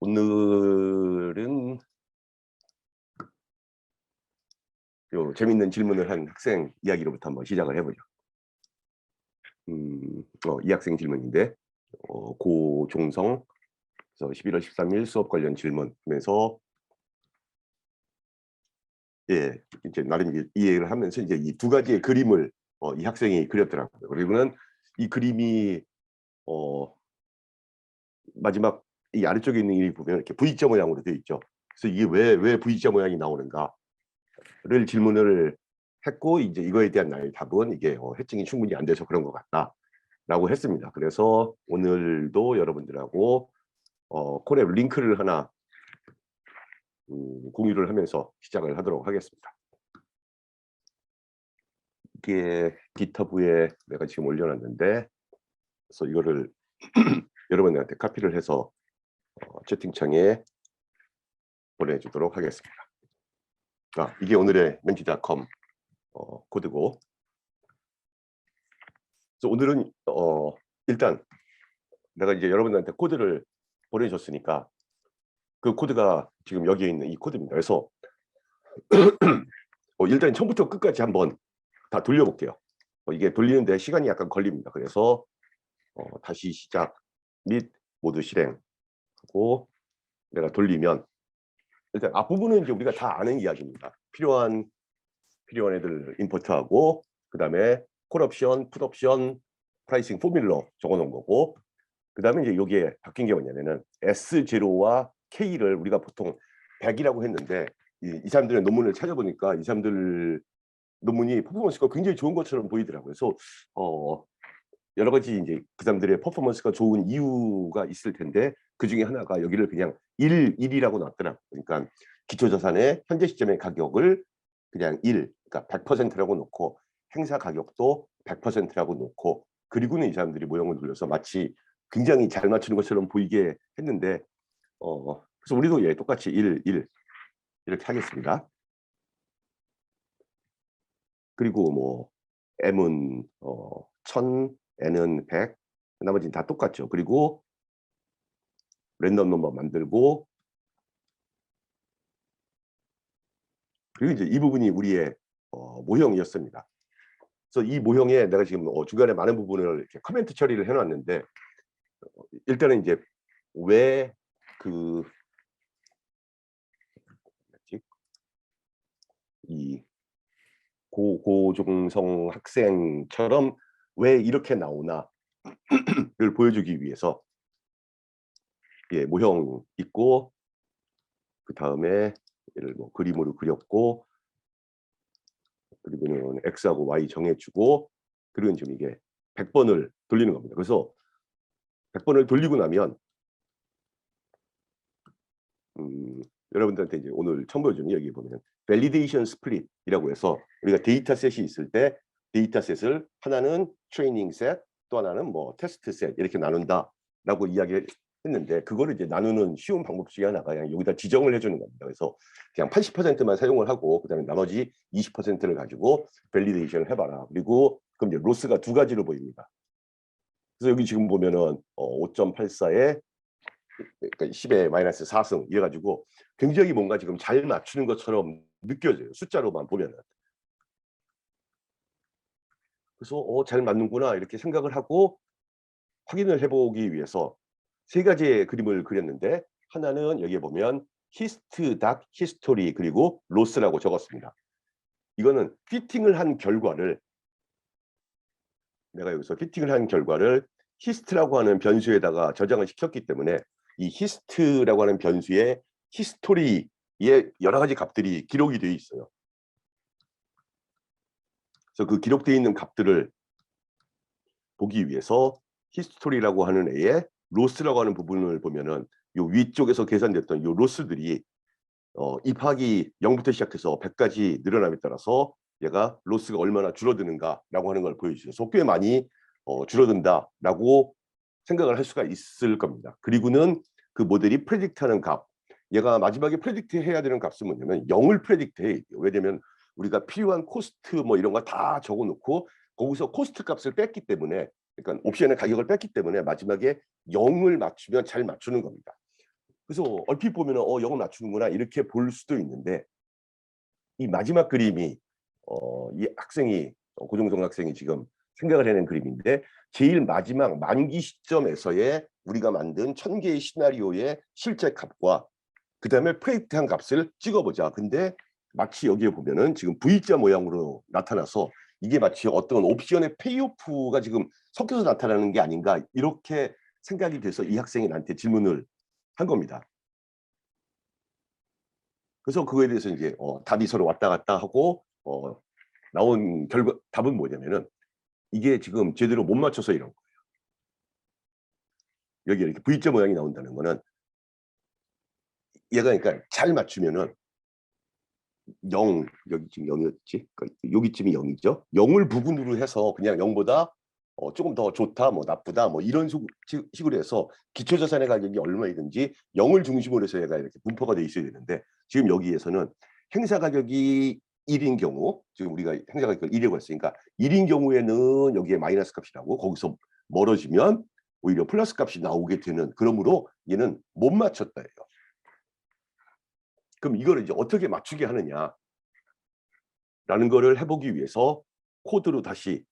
오늘은 요 재밌는 질문을 한 학생 이야기로부터 한번 시작을 해 보죠. 이 학생 질문인데 고종성 그래서 11월 13일 수업 관련 질문하면서 예 이제 나름 이제 이해를 하면서 이제 이 두 가지의 그림을 이 학생이 그렸더라고요. 그리고는 이 그림이 어 마지막 이 아래쪽에 있는 이 보면 이렇게 V자 모양으로 되어 있죠. 그래서 이게 왜 V자 모양이 나오는가를 질문을 했고 이제 이거에 대한 나의 답은 이게 해칭이 충분히 안 돼서 그런 것 같다라고 했습니다. 그래서 오늘도 여러분들하고 콜앱 링크를 하나 공유를 하면서 시작을 하도록 하겠습니다. 이게 GitHub에 내가 지금 올려놨는데 그래서 이거를 여러분들한테 카피를 해서 채팅창에 보내주도록 하겠습니다. 이게 오늘의 멘티닷컴 코드고 그래서 오늘은 일단 내가 이제 여러분들한테 코드를 보내줬으니까 그 코드가 지금 여기에 있는 이 코드입니다. 그래서 일단 처음부터 끝까지 한번 다 돌려볼게요. 이게 돌리는데 시간이 약간 걸립니다. 그래서 다시 시작 및 모두 실행하고 내가 돌리면 일단 앞부분은 이제 우리가 다 아는 이야기입니다. 필요한 애들 임포트하고 그 다음에 콜옵션, 풋옵션, 프라이싱 포뮬러 적어놓은 거고 그 다음에 이제 여기에 바뀐 게 뭐냐면은 S0와 K를 우리가 보통 100이라고 했는데 이 사람들의 논문을 찾아보니까 이 사람들 논문이 퍼포먼스가 굉장히 좋은 것처럼 보이더라고요. 그래서 여러 가지 이제 그 사람들의 퍼포먼스가 좋은 이유가 있을 텐데 그 중에 하나가 여기를 그냥 1이라고 놨더라고요. 그러니까 기초자산의 현재 시점의 가격을 그냥 그러니까 100%라고 놓고 행사 가격도 100%라고 놓고 그리고는 이 사람들이 모형을 돌려서 마치 굉장히 잘 맞추는 것처럼 보이게 했는데 그래서 우리도 똑같이 1 이렇게 하겠습니다. 그리고 뭐 M은 1000, N은 100, 나머지는 다 똑같죠. 그리고 랜덤 넘버 만들고 그리고 이제 이 부분이 우리의 모형이었습니다. 그래서 이 모형에 내가 지금 중간에 많은 부분을 이렇게 커멘트 처리를 해놨는데 일단은 이제 왜 이 고종성 학생처럼 왜 이렇게 나오나를 보여주기 위해서 모형 있고 그 다음에 얘를 뭐 그림으로 그렸고 그리고는 X하고 Y 정해주고 그리고 지금 이게 100번을 돌리는 겁니다. 그래서 100번을 돌리고 나면 여러분들한테 이제 오늘 처음 보여주는 여기 보면 밸리데이션 스플릿이라고 해서 우리가 데이터셋이 있을 때 데이터셋을 하나는 트레이닝 셋 또 하나는 뭐 테스트 셋 이렇게 나눈다라고 이야기했는데 그거를 이제 나누는 쉬운 방법 중에 하나가 그냥 여기다 지정을 해주는 겁니다. 그래서 그냥 80%만 사용을 하고 그다음에 나머지 20%를 가지고 밸리데이션을 해봐라. 그리고 그럼 이제 로스가 두 가지로 보입니다. 그래서 여기 지금 보면은 5.84에 그러니까 10의 마이너스 4승 이래가지고 굉장히 뭔가 지금 잘 맞추는 것처럼 느껴져요. 숫자로만 보면은. 그래서 잘 맞는구나 이렇게 생각을 하고 확인을 해보기 위해서 세 가지의 그림을 그렸는데 하나는 여기에 보면 히스트 닷 히스토리 그리고 로스라고 적었습니다. 이거는 피팅을 한 결과를 내가 여기서 피팅을 한 결과를 히스트라고 하는 변수에다가 저장을 시켰기 때문에 이 히스트라고 하는 변수에 히스토리의 여러 가지 값들이 기록이 되어 있어요. 그래서 그 기록되어 있는 값들을 보기 위해서 히스토리라고 하는 애에 로스라고 하는 부분을 보면은 요 위쪽에서 계산됐던 요 로스들이 입하기 0부터 시작해서 100까지 늘어남에 따라서 얘가 로스가 얼마나 줄어드는가라고 하는 걸 보여주셔서 꽤 많이 줄어든다라고 생각을 할 수가 있을 겁니다. 그리고는 그 모델이 프레딕트하는 값, 얘가 마지막에 프레딕트 해야 되는 값은 뭐냐면 0을 프레딕트해. 왜냐면 우리가 필요한 코스트 뭐 이런 거 다 적어놓고 거기서 코스트 값을 뺐기 때문에 그러니까 옵션의 가격을 뺐기 때문에 마지막에 0을 맞추면 잘 맞추는 겁니다. 그래서 얼핏 보면 영을 맞추는구나 이렇게 볼 수도 있는데 이 마지막 그림이 이 학생이 고종성 학생이 지금 생각을 해낸 그림인데 제일 마지막 만기 시점에서의 우리가 만든 1000개의 시나리오의 실제 값과 그다음에 프레딕트한 값을 찍어보자. 근데 마치 여기에 보면은 지금 V자 모양으로 나타나서 이게 마치 어떤 옵션의 페이오프가 지금 섞여서 나타나는 게 아닌가 이렇게 생각이 돼서 이 학생이 나한테 질문을 한 겁니다. 그래서 그거에 대해서 이제 답이 서로 왔다 갔다 하고 나온 결과 답은 뭐냐면은 이게 지금 제대로 못 맞춰서 이런 거예요. 여기 이렇게 V자 모양이 나온다는 거는 얘가 그러니까 잘 맞추면은 0 여기 지금 0이었지? 그러니까 여기쯤이 0이죠. 0을 부분으로 해서 그냥 0보다 조금 더 좋다, 뭐 나쁘다, 뭐 이런 식으로 해서 기초자산의 가격이 얼마이든지 0을 중심으로 해서 얘가 이렇게 분포가 돼 있어야 되는데 지금 여기에서는 행사 가격이 1인 경우 지금 우리가 행사 가격을 1이라고 했으니까 1인 경우에는 여기에 마이너스 값이라고 거기서 멀어지면 오히려 플러스 값이 나오게 되는 그러므로 얘는 못 맞췄다예요. 그럼 이거를 이제 어떻게 맞추게 하느냐라는 거를 해보기 위해서 코드로 다시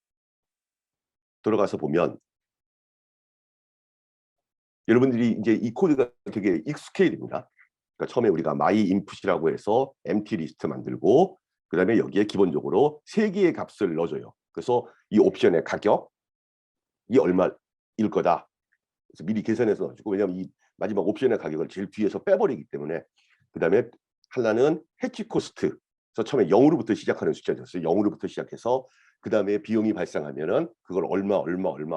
들어가서 보면 여러분들이 이제 이 코드가 되게 익숙해야 됩니다. 그러니까 처음에 우리가 my input이라고 해서 empty 리스트 만들고 그다음에 여기에 기본적으로 3개의 값을 넣어줘요. 그래서 이 옵션의 가격이 얼마일 거다. 그래서 미리 계산해서 넣어주고 왜냐하면 이 마지막 옵션의 가격을 제일 뒤에서 빼버리기 때문에 그다음에 하나는 해치 코스트. 그래서 처음에 0으로부터 시작하는 숫자였어요. 0으로부터 시작해서 그다음에 비용이 발생하면은 그걸 얼마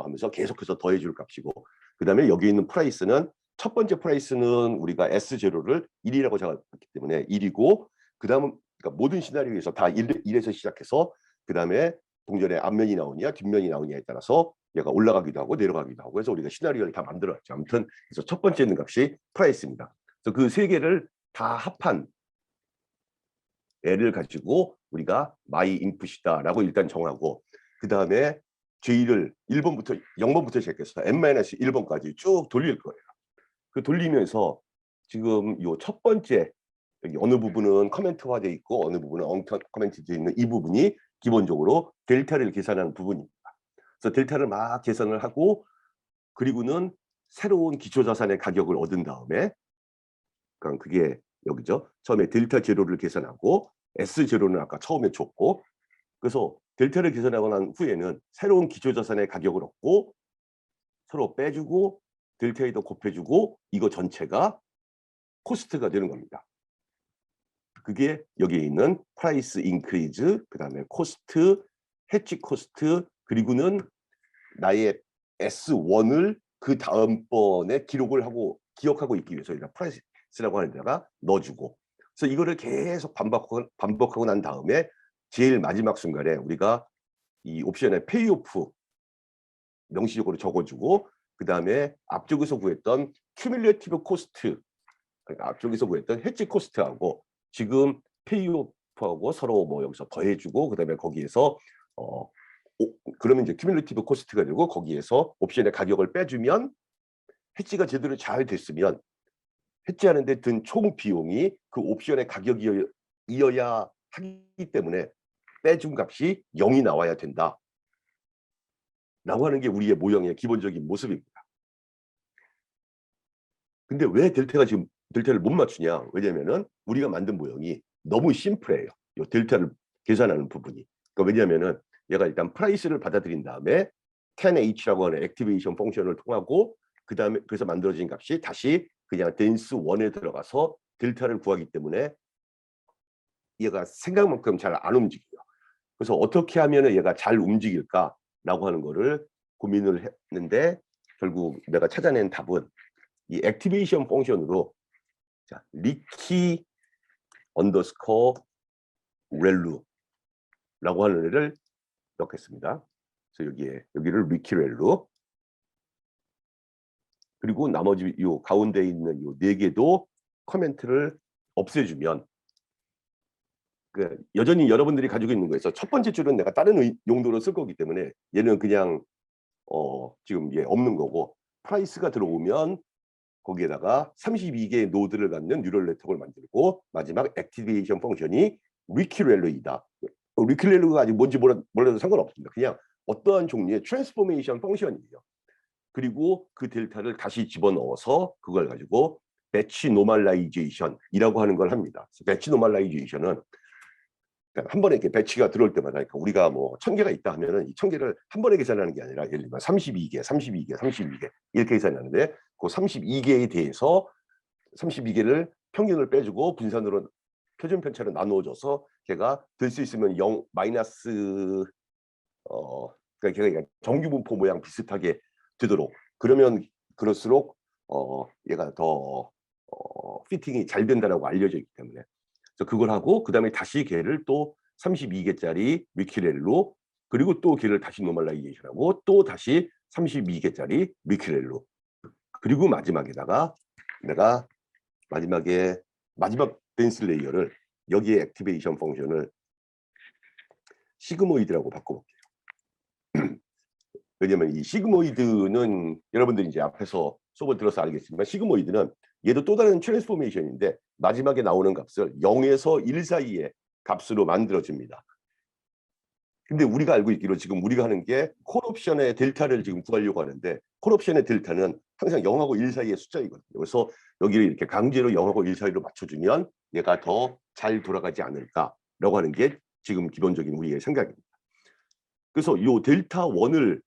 하면서 계속해서 더해줄 값이고 그다음에 여기 있는 프라이스는 첫 번째 프라이스는 우리가 S0를 1이라고 잡았기 때문에 1이고 그다음은 그러니까 모든 시나리오에서 다 1에서 시작해서 그다음에 동전의 앞면이 나오냐 뒷면이 나오냐에 따라서 얘가 올라가기도 하고 내려가기도 하고 해서 우리가 시나리오를 다 만들어왔죠. 아무튼 그래서 첫 번째 있는 값이 프라이스입니다. 그래서 그 3개를 다 합한 애를 가지고 우리가 my input이다라고 일단 정하고 그 다음에 J를 1번부터 0번부터 시작해서 n-1번까지 쭉 돌릴 거예요. 그 돌리면서 지금 요 첫 번째 여기 어느 부분은 커멘트화되어 있고 어느 부분은 언커멘트되어 있는 이 부분이 기본적으로 델타를 계산하는 부분입니다. 그래서 델타를 막 계산을 하고 그리고는 새로운 기초자산의 가격을 얻은 다음에 그러니까 그게 여기죠. 처음에 델타 제로를 계산하고 S 제로는 아까 처음에 줬고 그래서 델타를 계산하고 난 후에는 새로운 기초자산의 가격을 얻고 서로 빼주고 델타에도 곱해주고 이거 전체가 코스트가 되는 겁니다. 그게 여기에 있는 프라이스 인크리즈 그다음에 코스트 해치 코스트 그리고는 나의 S1을 그 다음번에 기록을 하고 기억하고 있기 위해서 프라이스라고 하는 데다가 넣어주고 그래서 이거를 계속 반복하고 난 다음에 제일 마지막 순간에 우리가 이 옵션의 페이오프 명시적으로 적어주고 그 다음에 앞쪽에서 구했던 큐뮬레이티브 코스트 그러니까 앞쪽에서 구했던 해치 코스트하고 지금 페이오프하고 서로 뭐 여기서 더해주고 그 다음에 거기에서 그러면 이제 큐뮬레이티브 코스트가 되고 거기에서 옵션의 가격을 빼주면 해지가 제대로 잘 됐으면 해지하는 데 든 총 비용이 그 옵션의 가격이어야 하기 때문에 빼준 값이 0이 나와야 된다. 라고 하는 게 우리의 모형의 기본적인 모습입니다. 근데 왜 델타를 못 맞추냐? 왜냐면은 우리가 만든 모형이 너무 심플해요. 이 델타를 계산하는 부분이. 그러니까 왜냐면은 얘가 일단 프라이스를 받아들인 다음에 10H라고 하는 액티베이션 펑션을 통하고 그다음에 그래서 만들어진 값이 다시 그냥 댄스 1에 들어가서 델타를 구하기 때문에 얘가 생각만큼 잘 안 움직여요. 그래서 어떻게 하면 얘가 잘 움직일까라고 하는 거를 고민을 했는데 결국 내가 찾아낸 답은 이 액티베이션 펑션으로 자, 리키 언더스코어 렐루라고 하는 애를 넣겠습니다. 그래서 여기를 리키 렐루 그리고 나머지 요 가운데 있는 요 4개도 커멘트를 없애주면 여전히 여러분들이 가지고 있는 거에서 첫 번째 줄은 내가 다른 용도로 쓸 거기 때문에 얘는 그냥 지금 얘 없는 거고 프라이스가 들어오면 거기에다가 32개의 노드를 갖는 뉴럴 네트워크를 만들고 마지막 액티베이션 펑션이 리큐렐로이다. 리큐렐로가 아직 뭔지 몰라도 상관없습니다. 그냥 어떠한 종류의 트랜스포메이션 펑션이에요. 그리고 그 델타를 다시 집어넣어서 그걸 가지고 배치 노멀라이제이션이라고 하는 걸 합니다. 배치 노멀라이제이션은 한 번에 이렇게 배치가 들어올 때마다, 그러니까 우리가 뭐 1000개가 있다 하면은 이 1000개를 한 번에 계산하는 게 아니라 예를 들면 32개, 32개, 32개 이렇게 계산하는데 그 32개에 대해서 32개를 평균을 빼주고 분산으로 표준 편차로 나누어져서 걔가 될 수 있으면 0 마이너스 그러니까 걔가 정규 분포 모양 비슷하게 되도록, 그러면 그럴수록 얘가 더 피팅이 잘 된다라고 알려져 있기 때문에, 그래서 그걸 하고 그다음에 다시 걔를 또 32개짜리 리큐렐로, 그리고 또 걔를 다시 노멀라이제이션하고 또 다시 32개짜리 리큐렐로, 그리고 마지막에다가 내가 마지막 덴스 레이어를 여기에 액티베이션 펑션을 시그모이드라고 바꿔볼게요. 왜냐면 이 시그모이드는 여러분들이 이제 앞에서 수업을 들어서 알겠지만 시그모이드는 얘도 또 다른 트랜스포메이션인데 마지막에 나오는 값을 0에서 1 사이의 값으로 만들어집니다. 근데 우리가 알고 있기로 지금 우리가 하는 게 콜옵션의 델타를 지금 구하려고 하는데 콜옵션의 델타는 항상 0하고 1 사이의 숫자이거든요. 그래서 여기를 이렇게 강제로 0하고 1 사이로 맞춰주면 얘가 더 잘 돌아가지 않을까라고 하는 게 지금 기본적인 우리의 생각입니다. 그래서 이 델타 1을,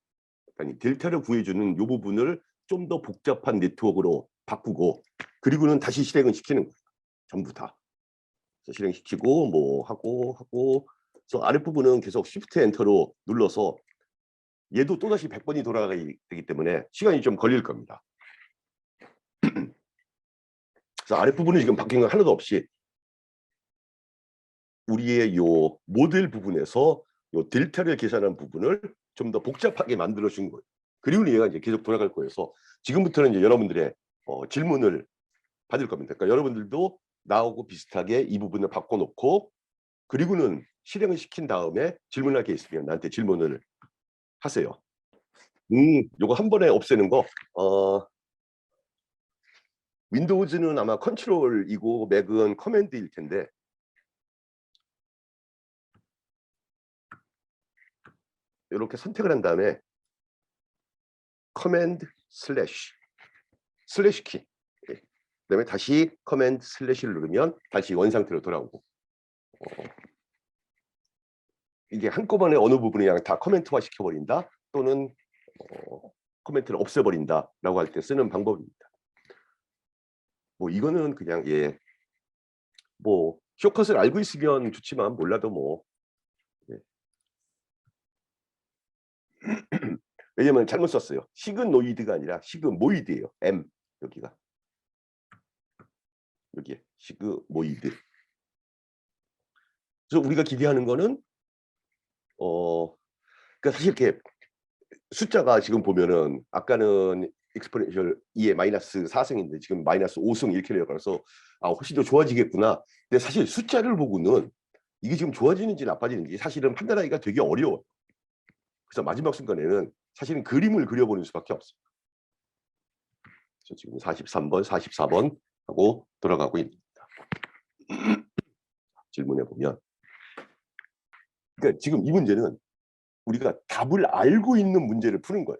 아니 델타를 구해주는 이 부분을 좀 더 복잡한 네트워크로 바꾸고 그리고는 다시 실행을 시키는 거예요. 전부 다. 그래서 실행시키고 뭐 하고 그래서 아랫부분은 계속 Shift 엔터로 눌러서 얘도 또다시 100번이 돌아가야 되기 때문에 시간이 좀 걸릴 겁니다. 그래서 아랫부분은 지금 바뀐 건 하나도 없이 우리의 요 모델 부분에서 요 델타를 계산한 부분을 좀 더 복잡하게 만들어 준 거예요. 그리고 얘가 이제 계속 돌아갈 거여서 지금부터는 이제 여러분들의 질문을 받을 겁니다. 그러니까 여러분들도 나하고 비슷하게 이 부분을 바꿔놓고 그리고는 실행을 시킨 다음에 질문할 게 있으면 나한테 질문을 하세요. 요거 한 번에 없애는 거, 윈도우즈는 아마 컨트롤이고 맥은 커맨드일 텐데 이렇게 선택을 한 다음에 커맨드 슬래시 키, 그다음에 다시 커맨드 슬래시를 누르면 다시 원상태로 돌아오고, 이게 한꺼번에 어느 부분을 그냥 다 커멘트화 시켜버린다 또는 커멘트를 없애버린다라고 할 때 쓰는 방법입니다. 뭐 이거는 그냥 뭐 쇼컷을 알고 있으면 좋지만 몰라도 뭐 왜냐면 잘못 썼어요. 시그노이드가 아니라 시그모이드예요. M 여기가 여기에 시그모이드. 그래서 우리가 기대하는 거는 그러니까 사실 이렇게 숫자가 지금 보면은 아까는 익스포넨셜 2의 마이너스 4승인데 지금 마이너스 5승 이렇게 내려가서 훨씬 더 좋아지겠구나. 근데 사실 숫자를 보고는 이게 지금 좋아지는지 나빠지는지 사실은 판단하기가 되게 어려워요. 그래서 마지막 순간에는 사실은 그림을 그려보는 수밖에 없어요. 그래서 지금 43번, 44번 하고 돌아가고 있습니다. 질문해 보면, 그러니까 지금 이 문제는 우리가 답을 알고 있는 문제를 푸는 거예요.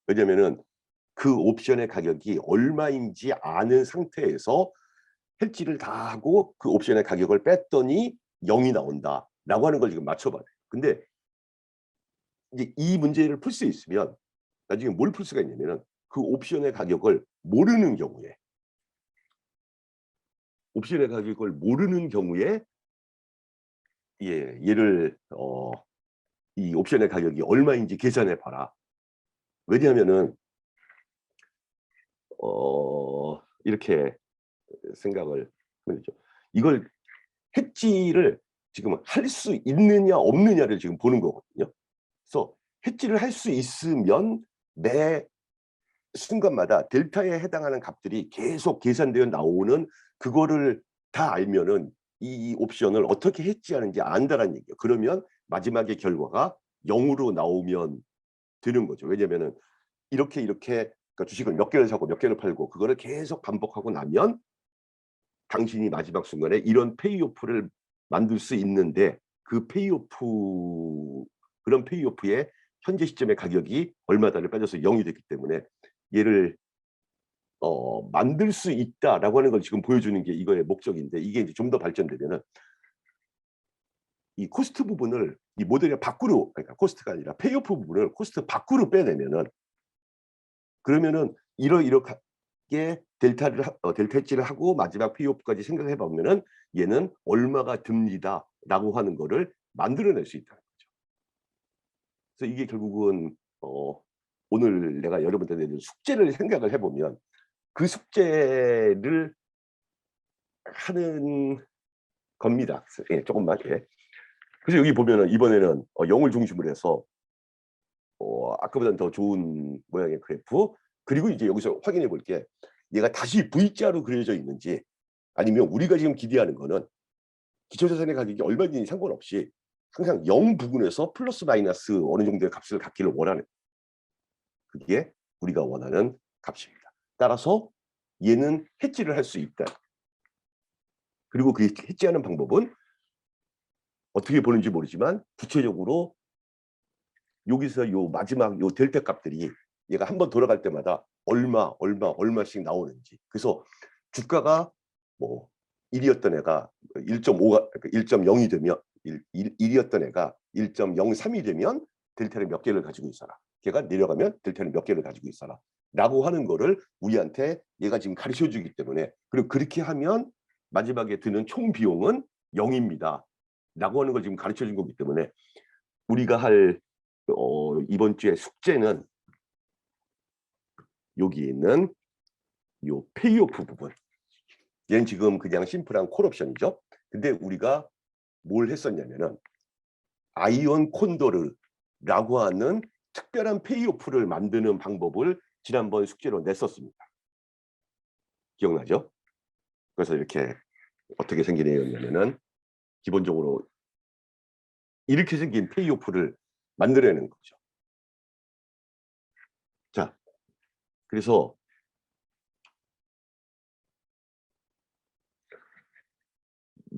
왜냐면은 그 옵션의 가격이 얼마인지 아는 상태에서 해지를 다 하고 그 옵션의 가격을 뺐더니 0이 나온다라고 하는 걸 지금 맞춰봐야 돼요. 근데 이제 이 문제를 풀 수 있으면 나중에 뭘 풀 수가 있냐면은 그 옵션의 가격을 모르는 경우에 얘를 이 옵션의 가격이 얼마인지 계산해 봐라. 왜냐하면은 이렇게 생각을 하면 되죠. 이걸 해지를 지금 할 수 있느냐 없느냐를 지금 보는 거거든요. 그래서 해지를 할 수 있으면 매 순간마다 델타에 해당하는 값들이 계속 계산되어 나오는 그거를 다 알면은 이 옵션을 어떻게 해지하는지 안다라는 얘기예요. 그러면 마지막의 결과가 0으로 나오면 되는 거죠. 왜냐면은 이렇게 그러니까 주식을 몇 개를 사고 몇 개를 팔고 그거를 계속 반복하고 나면 당신이 마지막 순간에 이런 페이오프를 만들 수 있는데 그 페이오프 그런 페이오프의 현재 시점의 가격이 얼마다를 빠져서 0이 됐기 때문에 얘를 만들 수 있다라고 하는 걸 지금 보여주는 게 이거의 목적인데 이게 이제 좀 더 발전되면은 이 코스트 부분을 이 모델의 밖으로 그러니까 코스트가 아니라 페이오프 부분을 코스트 밖으로 빼내면은 그러면은 이렇게 델타 엣지를 하고 마지막 페이오프까지 생각해 보면은 얘는 얼마가 듭니다라고 하는 거를 만들어낼 수 있다는 거죠. 그래서 이게 결국은 오늘 내가 여러분들한테 내준 숙제를 생각을 해보면 그 숙제를 하는 겁니다. 예, 조금만. 예. 그래서 여기 보면은 이번에는 0을 중심으로 해서 아까보다는 더 좋은 모양의 그래프 그리고 이제 여기서 확인해 볼 게 얘가 다시 V자로 그려져 있는지 아니면 우리가 지금 기대하는 거는 기초자산의 가격이 얼마든지 상관없이 항상 0 부근에서 플러스 마이너스 어느 정도의 값을 갖기를 원하는 그게 우리가 원하는 값입니다. 따라서 얘는 해지를 할 수 있다. 그리고 그 해지하는 방법은 어떻게 보는지 모르지만 구체적으로 여기서 요 마지막 요 델타 값들이 얘가 한번 돌아갈 때마다 얼마씩 나오는지. 그래서 주가가 뭐 1이었던 애가 1.5가 1.0이 되면 1이었던 애가 1.03이 되면 델타를 몇 개를 가지고 있어라. 걔가 내려가면 델타는 몇 개를 가지고 있어라. 라고 하는 거를 우리한테 얘가 지금 가르쳐 주기 때문에 그리고 그렇게 하면 마지막에 드는 총 비용은 0입니다. 라고 하는 걸 지금 가르쳐 준 거기 때문에 우리가 할 이번 주에 숙제는 여기 있는 요 페이오프 부분. 얘는 지금 그냥 심플한 콜옵션이죠. 근데 우리가 뭘 했었냐면은 아이온 콘도르라고 하는 특별한 페이오프를 만드는 방법을 지난번 숙제로 냈었습니다. 기억나죠? 그래서 이렇게 어떻게 생긴 애였냐면은 기본적으로 이렇게 생긴 페이오프를 만들어내는 거죠. 자, 그래서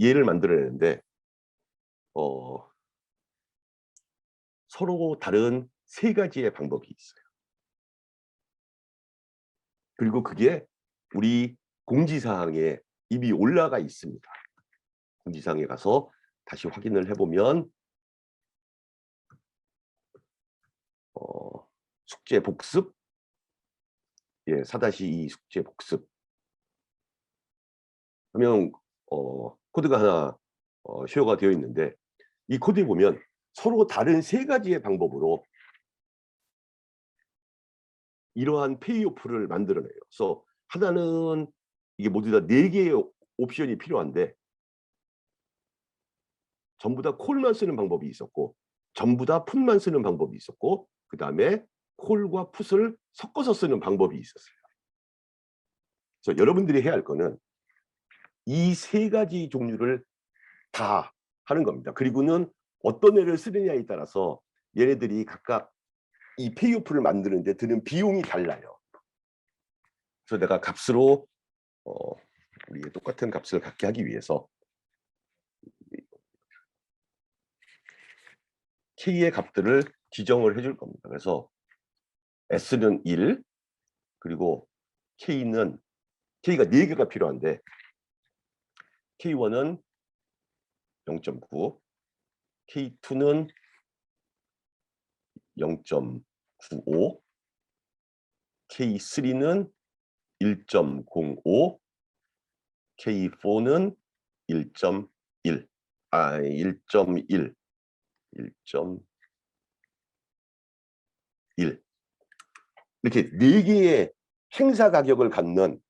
얘를 만들어내는데 서로 다른 세 가지의 방법이 있어요. 그리고 그게 우리 공지사항에 이미 올라가 있습니다. 공지사항에 가서 다시 확인을 해보면 숙제 복습, 예, 4-2 숙제 복습 하면 코드가 하나 쉐어가 되어 있는데 이 코드에 보면 서로 다른 세 가지의 방법으로 이러한 페이오프를 만들어내요. 그래서 하나는 이게 모두 다 4개의 옵션이 필요한데 전부 다 콜만 쓰는 방법이 있었고 전부 다 풋만 쓰는 방법이 있었고 그 다음에 콜과 풋을 섞어서 쓰는 방법이 있었어요. 그래서 여러분들이 해야 할 거는 이 세 가지 종류를 다 하는 겁니다. 그리고는 어떤 애를 쓰느냐에 따라서 얘네들이 각각 이 페이오프를 만드는 데 드는 비용이 달라요. 그래서 내가 값으로 우리 똑같은 값을 갖게 하기 위해서 K의 값들을 지정을 해줄 겁니다. 그래서 S는 1 그리고 K가 4개가 필요한데 K1은 0.9 K2는 0.95 K3는 1.05 K4는 1.1 1.1 이렇게 4개의 행사 가격을 갖는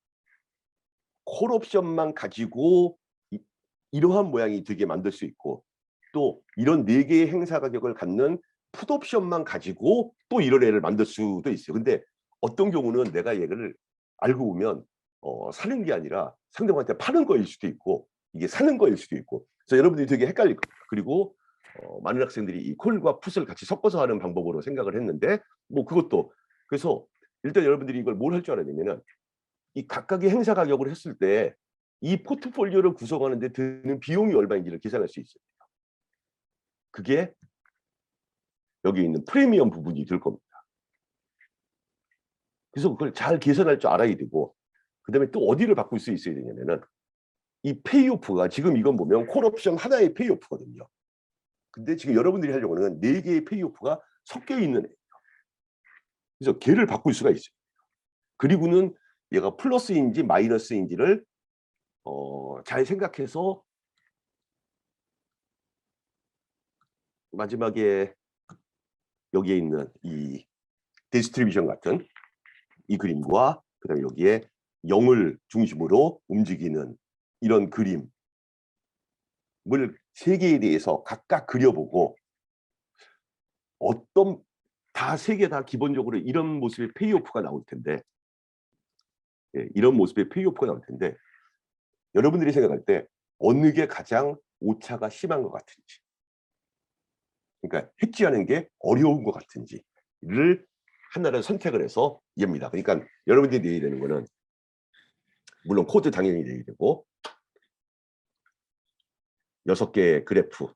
콜옵션만 가지고 이러한 모양이 되게 만들 수 있고 또 이런 4개의 행사 가격을 갖는 풋옵션만 가지고 또 이런 애를 만들 수도 있어요. 근데 어떤 경우는 내가 얘를 알고 보면 사는 게 아니라 상대방한테 파는 거일 수도 있고 이게 사는 거일 수도 있고 그래서 여러분들이 되게 헷갈릴 겁니다. 그리고 많은 학생들이 이 콜과 풋을 같이 섞어서 하는 방법으로 생각을 했는데 뭐 그것도 그래서 일단 여러분들이 이걸 뭘 할 줄 알아야 되면은 이 각각의 행사 가격을 했을 때 이 포트폴리오를 구성하는 데 드는 비용이 얼마인지를 계산할 수 있어요. 그게 여기 있는 프리미엄 부분이 될 겁니다. 그래서 그걸 잘 계산할 줄 알아야 되고, 그다음에 또 어디를 바꿀 수 있어야 되냐면은 이 페이오프가 지금 이건 보면 콜옵션 하나의 페이오프거든요. 근데 지금 여러분들이 하려고는 4개의 페이오프가 섞여 있는 애예요. 그래서 걔를 바꿀 수가 있어요. 그리고는 얘가 플러스인지 마이너스인지를 잘 생각해서 마지막에 여기에 있는 이 디스트리뷰션 같은 이 그림과 그다음에 여기에 0을 중심으로 움직이는 이런 그림을 3개에 대해서 각각 그려보고 어떤 다 3개 다 기본적으로 이런 모습의 페이오프가 나올 텐데, 예, 이런 모습의 페이오프가 나올 텐데 여러분들이 생각할 때 어느 게 가장 오차가 심한 것 같은지, 그러니까 해지하는 게 어려운 것 같은지를 하나를 선택을 해서 얘입니다. 그러니까 여러분들이 내야 되는 거는 물론 코드 당연히 내야 되고 6개의 그래프,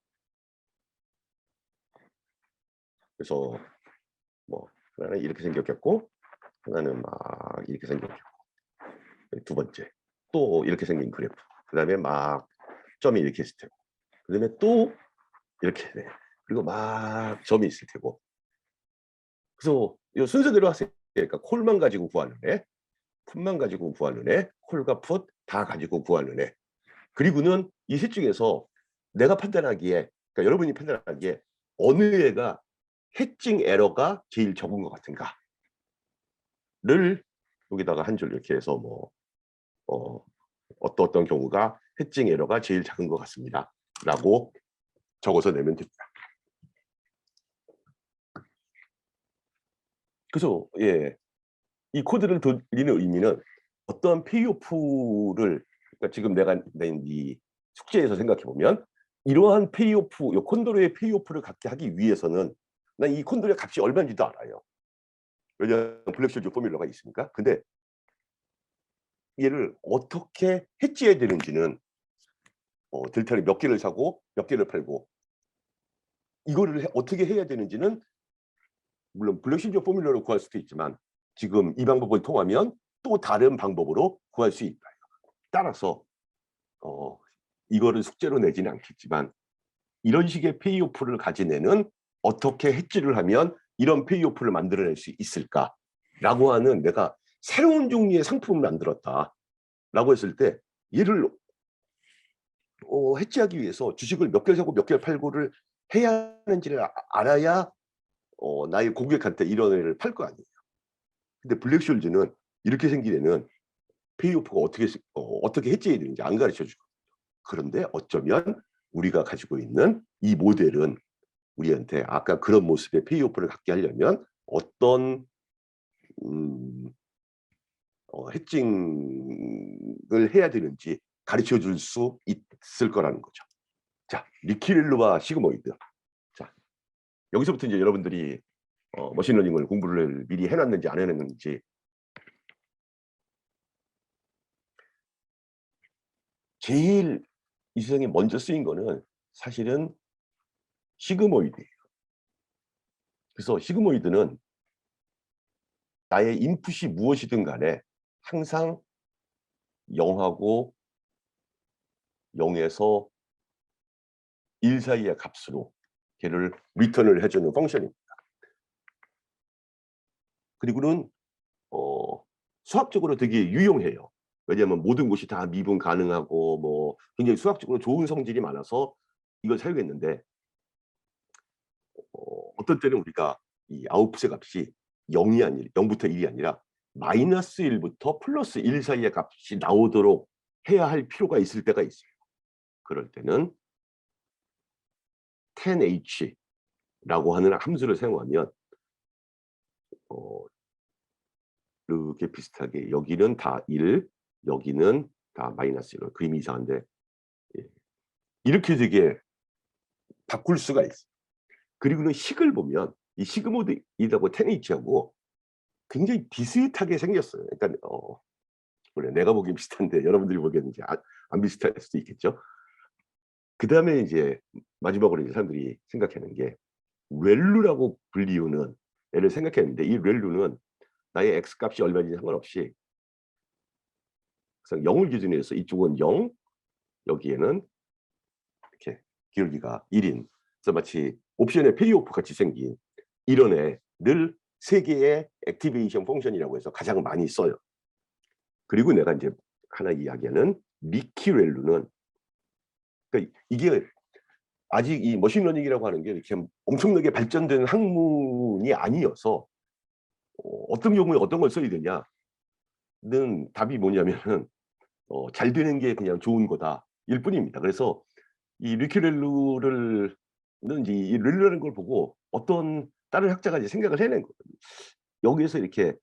그래서 뭐 하나는 이렇게 생겼겠고 하나는 막 이렇게 생겼겠고 두 번째 또 이렇게 생긴 그래프, 그 다음에 막 점이 이렇게 있을 테고, 그 다음에 또 이렇게 돼. 그리고 막 점이 있을 테고. 그래서 이 순서대로 하세요. 그러니까 콜만 가지고 구하는 애, 풋만 가지고 구하는 애, 콜과 풋 다 가지고 구하는 애. 그리고는 이 셋 중에서 내가 판단하기에, 그러니까 여러분이 판단하기에 어느 애가 해칭 에러가 제일 적은 것 같은가를 여기다가 한 줄 이렇게 해서 뭐 어떤 경우가 해칭 에러가 제일 작은 것 같습니다 라고 적어서 내면 됩니다. 그래서 예, 이 코드를 돌리는 의미는 어떠한 페이오프를, 그러니까 지금 내가 낸 이 숙제에서 생각해 보면 이러한 페이오프, 요 콘도르의 페이오프를 갖게 하기 위해서는 난 이 콘도르의 값이 얼마인지도 알아요. 왜냐하면 블랙쇼즈 포뮬러가 있으니까. 근데 얘를 어떻게 해지해야 되는지는 델타를 몇 개를 사고 몇 개를 팔고 이거를 어떻게 해야 되는지는 물론 블랙쇼즈 포뮬러로 구할 수도 있지만 지금 이 방법을 통하면 또 다른 방법으로 구할 수 있다. 따라서 이거를 숙제로 내지는 않겠지만 이런 식의 페이오프를 가진 애는 어떻게 해지를 하면 이런 페이오프를 만들어낼 수 있을까라고 하는, 내가 새로운 종류의 상품을 만들었다라고 했을 때 얘를 해지하기 위해서 주식을 몇 개를 사고 몇 개를 팔고를 해야 하는지를 알아야 나의 고객한테 이런 애를 팔 거 아니에요. 근데 블랙쇼즈는 이렇게 생긴 애는 페이오프가 어떻게 해지해야 되는지 안 가르쳐 주고, 그런데 어쩌면 우리가 가지고 있는 이 모델은 우리한테 아까 그런 모습의 페이오프를 갖게 하려면 어떤 해칭을 해야 되는지 가르쳐 줄 수 있을 거라는 거죠. 자, 리키렐로와 시그모이드. 자, 여기서부터 이제 여러분들이 머신러닝을 공부를 미리 해놨는지 안 해놨는지, 제일 이 세상에 먼저 쓰인 거는 사실은 시그모이드예요. 그래서 시그모이드는 나의 인풋이 무엇이든 간에 항상 0하고 0에서 1 사이의 값으로 걔를 리턴을 해주는 펑션입니다. 그리고는 수학적으로 되게 유용해요. 왜냐하면 모든 것이 다 미분 가능하고 뭐 굉장히 수학적으로 좋은 성질이 많아서 이걸 사용했는데, 어떤 때는 우리가 이 아웃풋의 값이 0부터 1이 아니라 마이너스 1부터 플러스 1 사이의 값이 나오도록 해야 할 필요가 있을 때가 있어요. 그럴 때는 10h라고 하는 함수를 사용하면 이렇게 비슷하게 여기는 다 1, 여기는 다 마이너스 1. 그림이 이상한데, 예, 이렇게 되게 바꿀 수가 있어요. 그리고는 식을 보면 이 시그모드이라고 10h하고 굉장히 비슷하게 생겼어요. 그러니까 원래 내가 보기엔 비슷한데 여러분들이 보기에는 이제 안 비슷할 수도 있겠죠. 그 다음에 이제 마지막으로 이제 사람들이 생각하는 게 렐루라고 불리우는 애를 생각했는데, 이 렐루는 나의 x 값이 얼마인지 상관없이 그래서 0을 기준으로 해서 이쪽은 0, 여기에는 이렇게 기울기가 1인, 그래서 마치 옵션의 페이오프 같이 생긴 이런 애를 세 개의 액티베이션 펑션이라고 해서 가장 많이 써요. 그리고 내가 이제 하나 이야기하는 리키 렐루는, 그러니까 이게 아직 이 머신러닝이라고 하는 게 이렇게 엄청나게 발전된 학문이 아니어서 어떤 경우에 어떤 걸 써야 되냐는 답이 뭐냐면은 잘 되는 게 그냥 좋은 거다 일 뿐입니다. 그래서 이 리큐렐루를 이제 이 렐루라는 걸 보고 어떤 다른 학자가 이제 생각을 해낸 거거든요. 여기에서 이렇게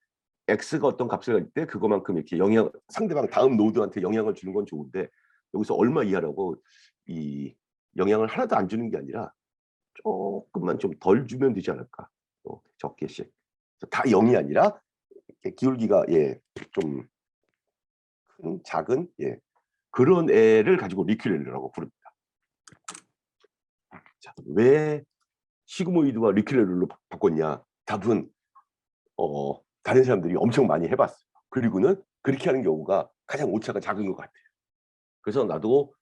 x가 어떤 값을 할 때 그거만큼 이렇게 영향, 상대방 다음 노드한테 영향을 주는 건 좋은데 여기서 얼마 이하라고 이 영향을 하나도 안 주는 게 아니라 조금만 좀 덜 주면 되지 않을까. 적게씩. 다 0이 아니라 이렇게 기울기가 좀 큰, 작은 그런 애를 가지고 리큐렐루라고 부릅니다. 자, 왜 시그모이드와 리큐렐루로 바꿨냐? 답은 다른 사람들이 엄청 많이 해봤어요. 그리고는 그렇게 하는 경우가 가장 오차가 작은 것 같아요. 그래서 나도,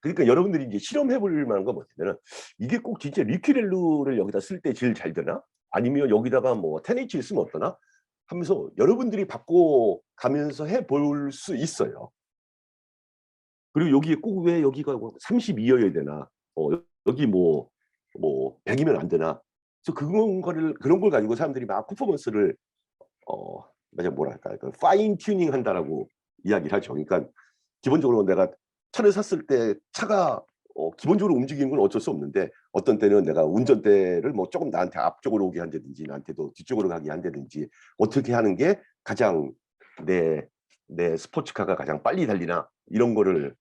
그러니까 여러분들이 이제 실험해 볼 만한 건 뭐냐면 이게 꼭 진짜 리큐렐루를 여기다 쓸 때 제일 잘 되나? 아니면 여기다가 뭐 10H를 쓰면 어떠나? 하면서 여러분들이 바꿔 가면서 해 볼 수 있어요. 그리고 여기에 꼭 왜 여기가 32여야 되나? 여기 뭐 100이면 안 되나? 그래서 그런 걸 가지고 사람들이 막 퍼포먼스를 맞아, 뭐랄까, 그 파인 튜닝 한다라고 이야기를 하죠. 그러니까 기본적으로 내가 차를 샀을 때 차가 기본적으로 움직이는 건 어쩔 수 없는데, 어떤 때는 내가 운전대를 뭐 조금 나한테 앞쪽으로 오게 한다든지 나한테도 뒤쪽으로 가게 한다든지 어떻게 하는 게 가장 내 스포츠카가 가장 빨리 달리나, 이런 거를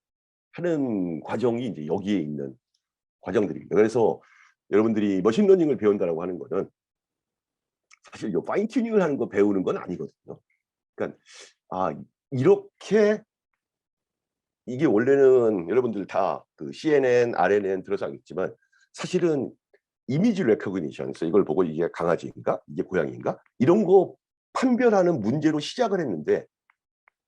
하는 과정이 이제 여기에 있는 과정들입니다. 그래서 여러분들이 머신러닝을 배운다라고 하는 거는 사실 요 파인 튜닝을 하는 거 배우는 건 아니거든요. 그러니까 이렇게, 이게 원래는 여러분들 다 그 CNN, RNN 들어서 알겠지만 사실은 이미지 레코그니션에서 이걸 보고 이게 강아지인가? 이게 고양이인가? 이런 거 판별하는 문제로 시작을 했는데,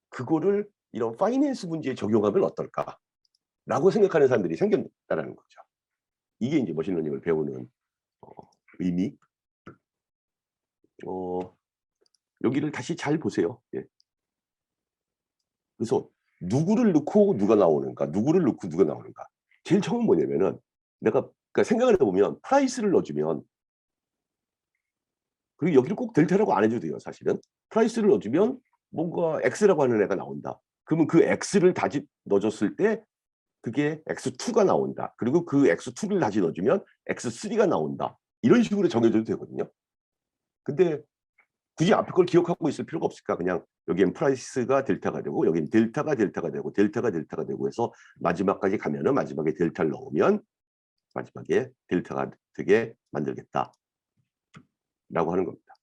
그거를 이런 파이낸스 문제에 적용하면 어떨까라고 생각하는 사람들이 생겼다라는 거죠. 이게 이제 머신러닝을 배우는 의미. 여기를 다시 잘 보세요. 그래서 누구를 넣고 누가 나오는가, 누구를 넣고 누가 나오는가. 제일 처음 뭐냐면은 내가, 그러니까 생각을 해보면 프라이스를 넣어주면, 그리고 여기를 꼭 델타라고 안 해줘도 돼요. 사실은 프라이스를 넣어주면 뭔가 X라고 하는 애가 나온다. 그러면 그 X를 다시 넣어줬을 때 그게 X2가 나온다. 그리고 그 X2를 다시 넣어주면 X3가 나온다. 이런 식으로 정해줘도 되거든요. 근데 굳이 앞에 걸 기억하고 있을 필요가 없을까? 그냥 여기엔 프라이스가 델타가 되고 여기엔 델타가 되고 델타가 되고 해서 마지막까지 가면은 마지막에 델타를 넣으면 마지막에 델타가 되게 만들겠다 라고 하는 겁니다.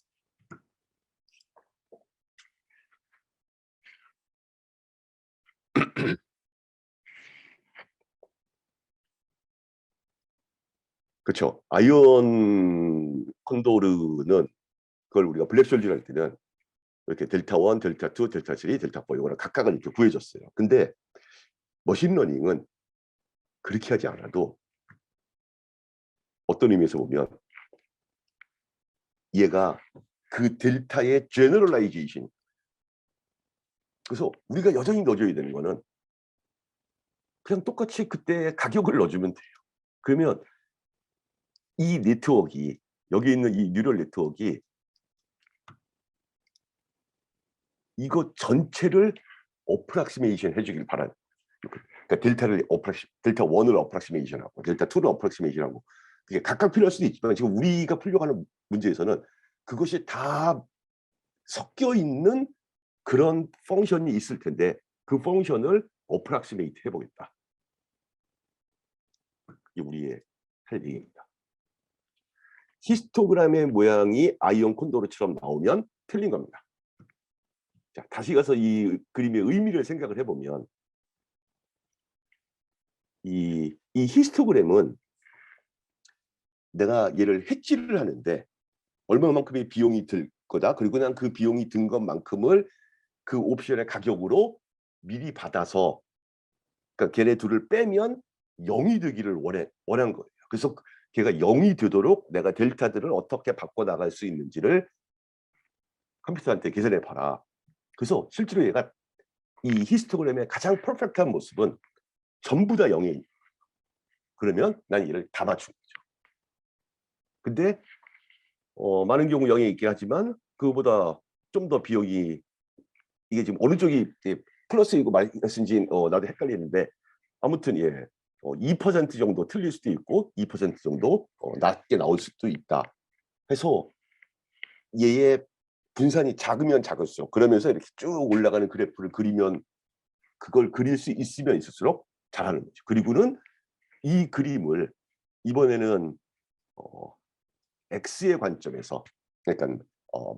그렇죠. 아이온 콘도르는 그걸 우리가 블랙솔즈를 할 때는 이렇게 델타 1, 델타 2, 델타 3, 델타 4 이거를 각각을 이렇게 구해줬어요. 근데 머신러닝은 그렇게 하지 않아도 어떤 의미에서 보면 얘가 그 델타의 제너럴라이제이션, 그래서 우리가 여전히 넣어줘야 되는 거는 그냥 똑같이 그때 가격을 넣어주면 돼요. 그러면 이 네트워크가, 여기 있는 이 뉴럴 네트워크가 이거 전체를 어프락시메이션 해주길 바라는, 그러니까 델타 1을 어프락시메이션하고 델타 2를 어프락시메이션하고, 그게 각각 필요할 수도 있지만 지금 우리가 풀려고 하는 문제에서는 그것이 다 섞여 있는 그런 펑션이 있을 텐데 그 펑션을 어프락시메이트 해보겠다. 이게 우리의 할 얘기입니다. 히스토그램의 모양이 아이온 콘도르처럼 나오면 틀린 겁니다. 자, 다시 가서 이 그림의 의미를 생각을 해보면 이 히스토그램은 내가 얘를 해지를 하는데 얼마만큼의 비용이 들 거다. 그리고 난 그 비용이 든 것만큼을 그 옵션의 가격으로 미리 받아서, 그러니까 걔네 둘을 빼면 0이 되기를 원한 거예요. 그래서 걔가 0이 되도록 내가 델타들을 어떻게 바꿔 나갈 수 있는지를 컴퓨터한테 계산해 봐라. 그래서 실제로 얘가 이 히스토그램의 가장 퍼펙트한 모습은 전부 다 0이, 그러면 난 얘를 다 맞춘 거죠. 근데 많은 경우 0이 있긴 하지만 그거보다 좀 더 비용이, 이게 지금 어느 쪽이 플러스이고 마이너스인지 나도 헷갈리는데, 아무튼 예, 2% 정도 틀릴 수도 있고 2% 정도 낮게 나올 수도 있다 해서 얘의 분산이 작으면 작을수록, 그러면서 이렇게 쭉 올라가는 그래프를 그리면, 그걸 그릴 수 있으면 있을수록 잘하는 거죠. 그리고는 이 그림을 이번에는 X의 관점에서, 그러니까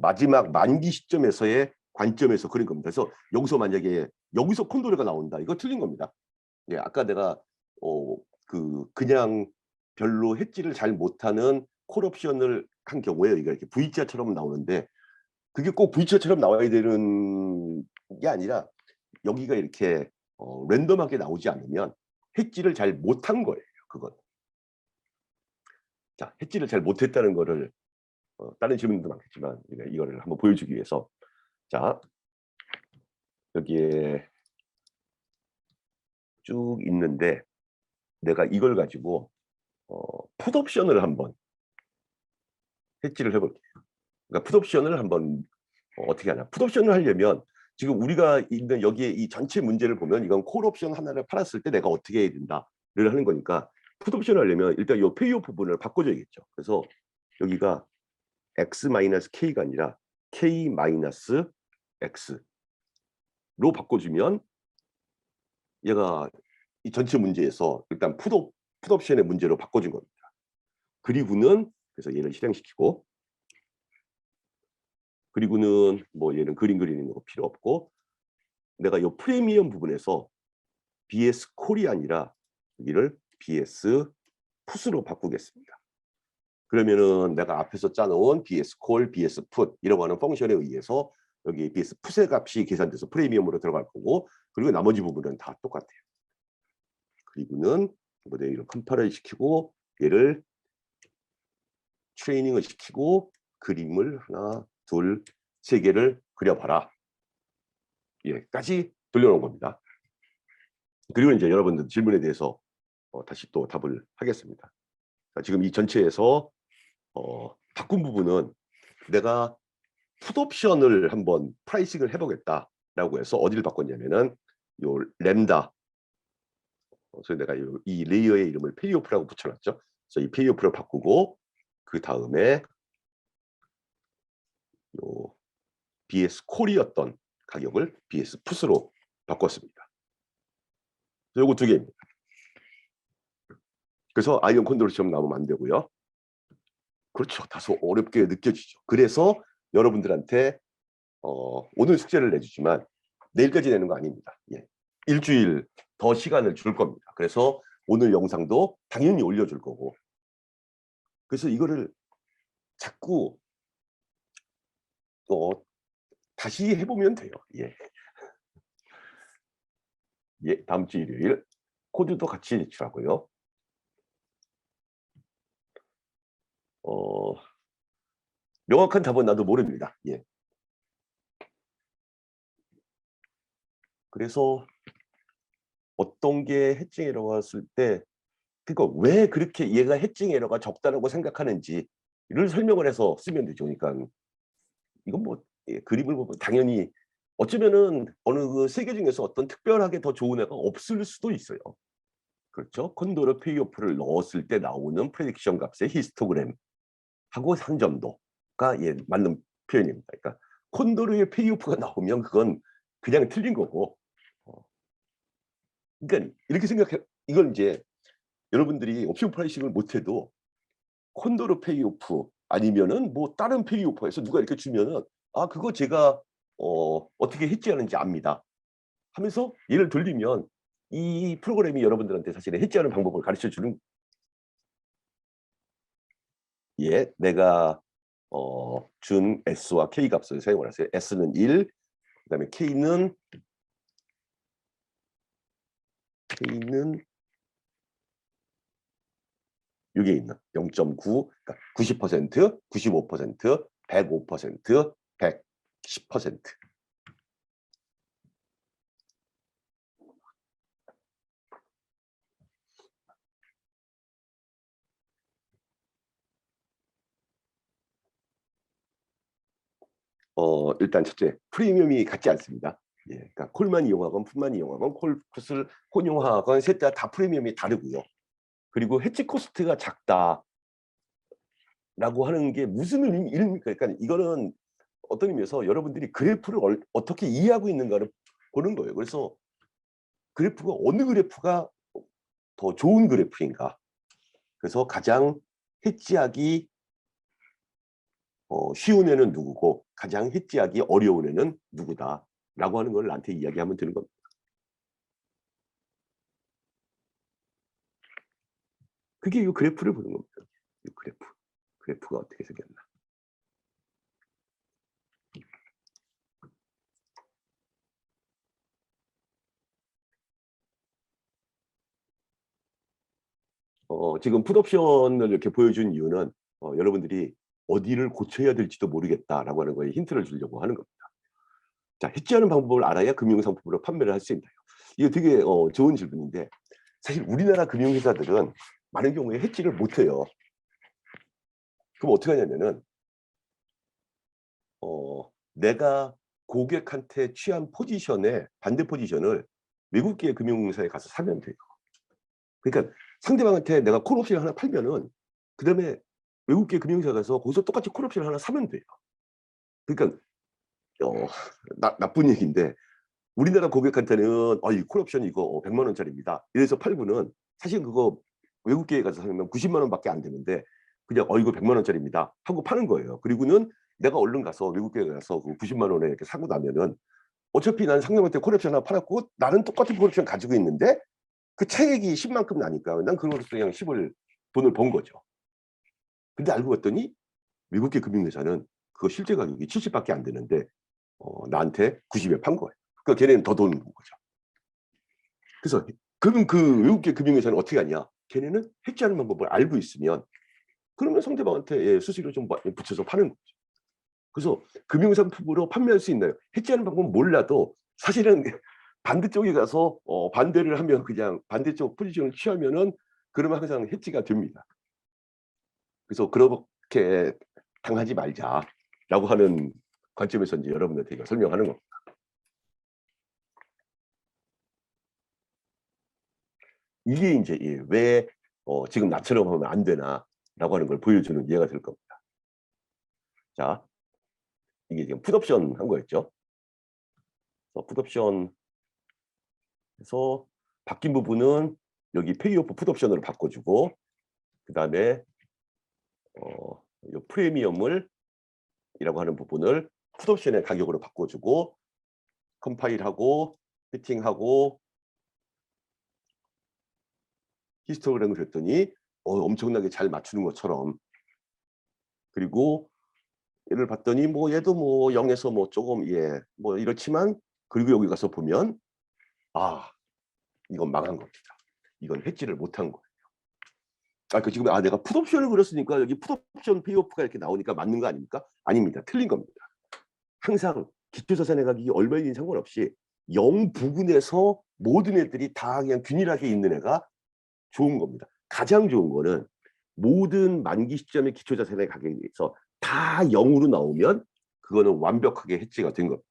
마지막 만기 시점에서의 관점에서 그린 겁니다. 그래서 여기서 만약에 여기서 콘도르가 나온다, 이거 틀린 겁니다. 예, 아까 내가 그냥 별로 해지를 잘 못하는 콜옵션을 한 경우에 이게 이렇게 V자처럼 나오는데, 그게 꼭 V자처럼 나와야 되는 게 아니라 여기가 이렇게 랜덤하게 나오지 않으면 해지를 잘 못한 거예요. 그건. 자, 해지를 잘 못했다는 거를 다른 질문도 많겠지만 이거를 한번 보여주기 위해서, 자, 여기에 쭉 있는데 내가 이걸 가지고 풋옵션을 한번 해지를 해볼게요. 그러니까 풋옵션을 한번 어떻게 하냐. 풋옵션을 하려면 지금 우리가 있는 여기에 이 전체 문제를 보면 이건 콜옵션 하나를 팔았을 때 내가 어떻게 해야 된다를 하는 거니까, 풋옵션을 하려면 일단 이 페이오프 부분을 바꿔줘야겠죠. 그래서 여기가 x-k가 아니라 k-x로 바꿔주면 얘가 이 전체 문제에서 일단 풋옵션의 문제로 바꿔준 겁니다. 그리고는 그래서 얘를 실행시키고, 그리고는 뭐 얘는 그림 그리는 거 필요 없고, 내가 이 프리미엄 부분에서 BS 콜이 아니라 여기를 BS 풋으로 바꾸겠습니다. 그러면은 내가 앞에서 짜놓은 BS 콜, BS 풋 이라고 하는 펑션에 의해서 여기 BS 풋의 값이 계산돼서 프리미엄으로 들어갈 거고, 그리고 나머지 부분은 다 똑같아요. 그리고는 모델을 컴파일을 시키고 얘를 트레이닝을 시키고 그림을 하나, 둘, 세 개를 그려봐라. 예까지 돌려놓은 겁니다. 그리고 이제 여러분들 질문에 대해서 다시 또 답을 하겠습니다. 자, 지금 이 전체에서 바꾼 부분은 내가 풋옵션을 한번 프라이싱을 해보겠다라고 해서 어디를 바꿨냐면은 요 램다, 그래서 내가 이 레이어의 이름을 페이오프라고 붙여놨죠. 그래서 이 페이오프를 바꾸고 그 다음에 요 BS 콜이었던 가격을 BS 풋으로 바꿨습니다. 요거 두 개입니다. 그래서 아이온 콘도르처럼 나오면 안 되고요. 그렇죠. 다소 어렵게 느껴지죠. 그래서 여러분들한테 오늘 숙제를 내주지만 내일까지 내는 거 아닙니다. 예. 일주일 더 시간을 줄 겁니다. 그래서 오늘 영상도 당연히 올려줄 거고, 그래서 이거를 자꾸 다시 해보면 돼요. 예. 예, 다음 주 일요일 코드도 같이 제출하고요. 명확한 답은 나도 모릅니다. 예. 그래서 어떤 게 해칭 에러가 왔을 때, 그러니까 왜 그렇게 얘가 해칭 에러가 적다라고 생각하는지를 설명을 해서 쓰면 되죠. 그러니까 이건 뭐 그림을 보면 당연히 어쩌면은 어느 그 세계 중에서 어떤 특별하게 더 좋은 애가 없을 수도 있어요. 그렇죠. 콘도르 페이오프를 넣었을 때 나오는 프레딕션 값의 히스토그램 하고 상점도가 맞는 표현입니다. 그러니까 콘도르의 페이오프가 나오면 그건 그냥 틀린 거고, 그러니까 이렇게 생각해. 이걸 이제 여러분들이 옵션 프라이싱을 못해도 콘도르 페이오프 아니면은 뭐 다른 페이오프에서 누가 이렇게 주면은 아 그거 제가 어떻게 해지하는지 압니다 하면서 얘를 돌리면 이 프로그램이 여러분들한테 사실은 해지하는 방법을 가르쳐 주는 예 내가 준 S와 K 값을 사용을 하세요. S는 1 그다음에 K는 6에 있는 0.9 그러니까 90%, 95%, 105%, 110%. 일단 첫째 프리미엄이 같지 않습니다. 예, 그러니까 콜만 이용하건 풋만 이용하건 콜풋을 혼용하건 셋 다 프리미엄이 다르고요. 그리고 해지 코스트가 작다라고 하는 게 무슨 의미입니까? 그러니까 이거는 어떤 의미에서 여러분들이 그래프를 어떻게 이해하고 있는가를 보는 거예요. 그래서 그래프가 어느 그래프가 더 좋은 그래프인가. 그래서 가장 해지하기 쉬운 애는 누구고 가장 해지하기 어려운 애는 누구다라고 하는 걸 나한테 이야기하면 되는 겁니다. 그게 이 그래프를 보는 겁니다. 이 그래프가 어떻게 생겼나. 지금 풋옵션을 이렇게 보여준 이유는 여러분들이 어디를 고쳐야 될지도 모르겠다라고 하는 거에 힌트를 주려고 하는 겁니다. 자, 해지하는 방법을 알아야 금융상품으로 판매를 할 수 있나요? 이거 되게 좋은 질문인데 사실 우리나라 금융회사들은 많은 경우에 해지를 못해요. 그럼 어떻게 하냐면은 내가 고객한테 취한 포지션에 반대 포지션을 외국계 금융회사에 가서 사면 돼요. 그러니까 상대방한테 내가 콜옵션을 하나 팔면은 그다음에 외국계 금융회사 가서 거기서 똑같이 콜옵션을 하나 사면 돼요. 그러니까 어 나쁜 얘기인데 우리나라 고객한테는 이 콜옵션 이거 100만 원짜리입니다. 이래서 팔고는 사실 그거 외국계에 가서 사면 90만 원밖에 안 되는데 그냥 이거 100만 원짜리입니다 하고 파는 거예요. 그리고는 내가 얼른 가서 외국계에 가서 그 90만 원에 이렇게 사고 나면은 어차피 난 상대방한테 콜옵션 하나 팔았고 나는 똑같은 콜옵션 가지고 있는데 그 차액이 10만큼 나니까 난 그걸로서 그냥 10을 돈을 번 거죠. 근데 알고 봤더니 외국계 금융회사는 그거 실제 가격이 70밖에 안 되는데 나한테 90에 판 거예요. 그러니까 걔네는 더 돈을 번 거죠. 그래서 그럼 그 외국계 금융회사는 어떻게 하냐? 걔네는 해지하는 방법을 알고 있으면 그러면 상대방한테 수수료 좀 붙여서 파는 거죠. 그래서 금융상품으로 판매할 수 있나요? 해지하는 방법은 몰라도 사실은 반대쪽에 가서 반대를 하면 그냥 반대쪽 포지션을 취하면은 그러면 항상 해지가 됩니다. 그래서 그렇게 당하지 말자라고 하는 관점에서 이제 여러분들한테 이거 설명하는 겁니다. 이게 이제 왜 지금 나처럼 하면 안 되나라고 하는 걸 보여주는 예가 될 겁니다. 자, 이게 지금 풋옵션 한 거였죠. 풋옵션 해서 바뀐 부분은 여기 페이오프 풋옵션으로 바꿔주고 그다음에 이 프리미엄을 이라고 하는 부분을 풋옵션의 가격으로 바꿔주고 컴파일하고 피팅하고 히스토그램을 했더니 엄청나게 잘 맞추는 것처럼 그리고 얘를 봤더니 뭐 얘도 뭐 0에서 뭐 조금 뭐 이렇지만 그리고 여기 가서 보면 이건 망한 겁니다. 이건 해지를 못한 거예요. 그 지금 내가 풋옵션을 그렸으니까 여기 풋옵션 페이오프가 이렇게 나오니까 맞는 거 아닙니까? 아닙니다. 틀린 겁니다. 항상 기초자산의 가격이 얼마인지 상관없이 0 부근에서 모든 애들이 다 그냥 균일하게 있는 애가 좋은 겁니다. 가장 좋은 거는 모든 만기 시점의 기초자산의 가격에서 다 0으로 나오면 그거는 완벽하게 해지가 된 겁니다.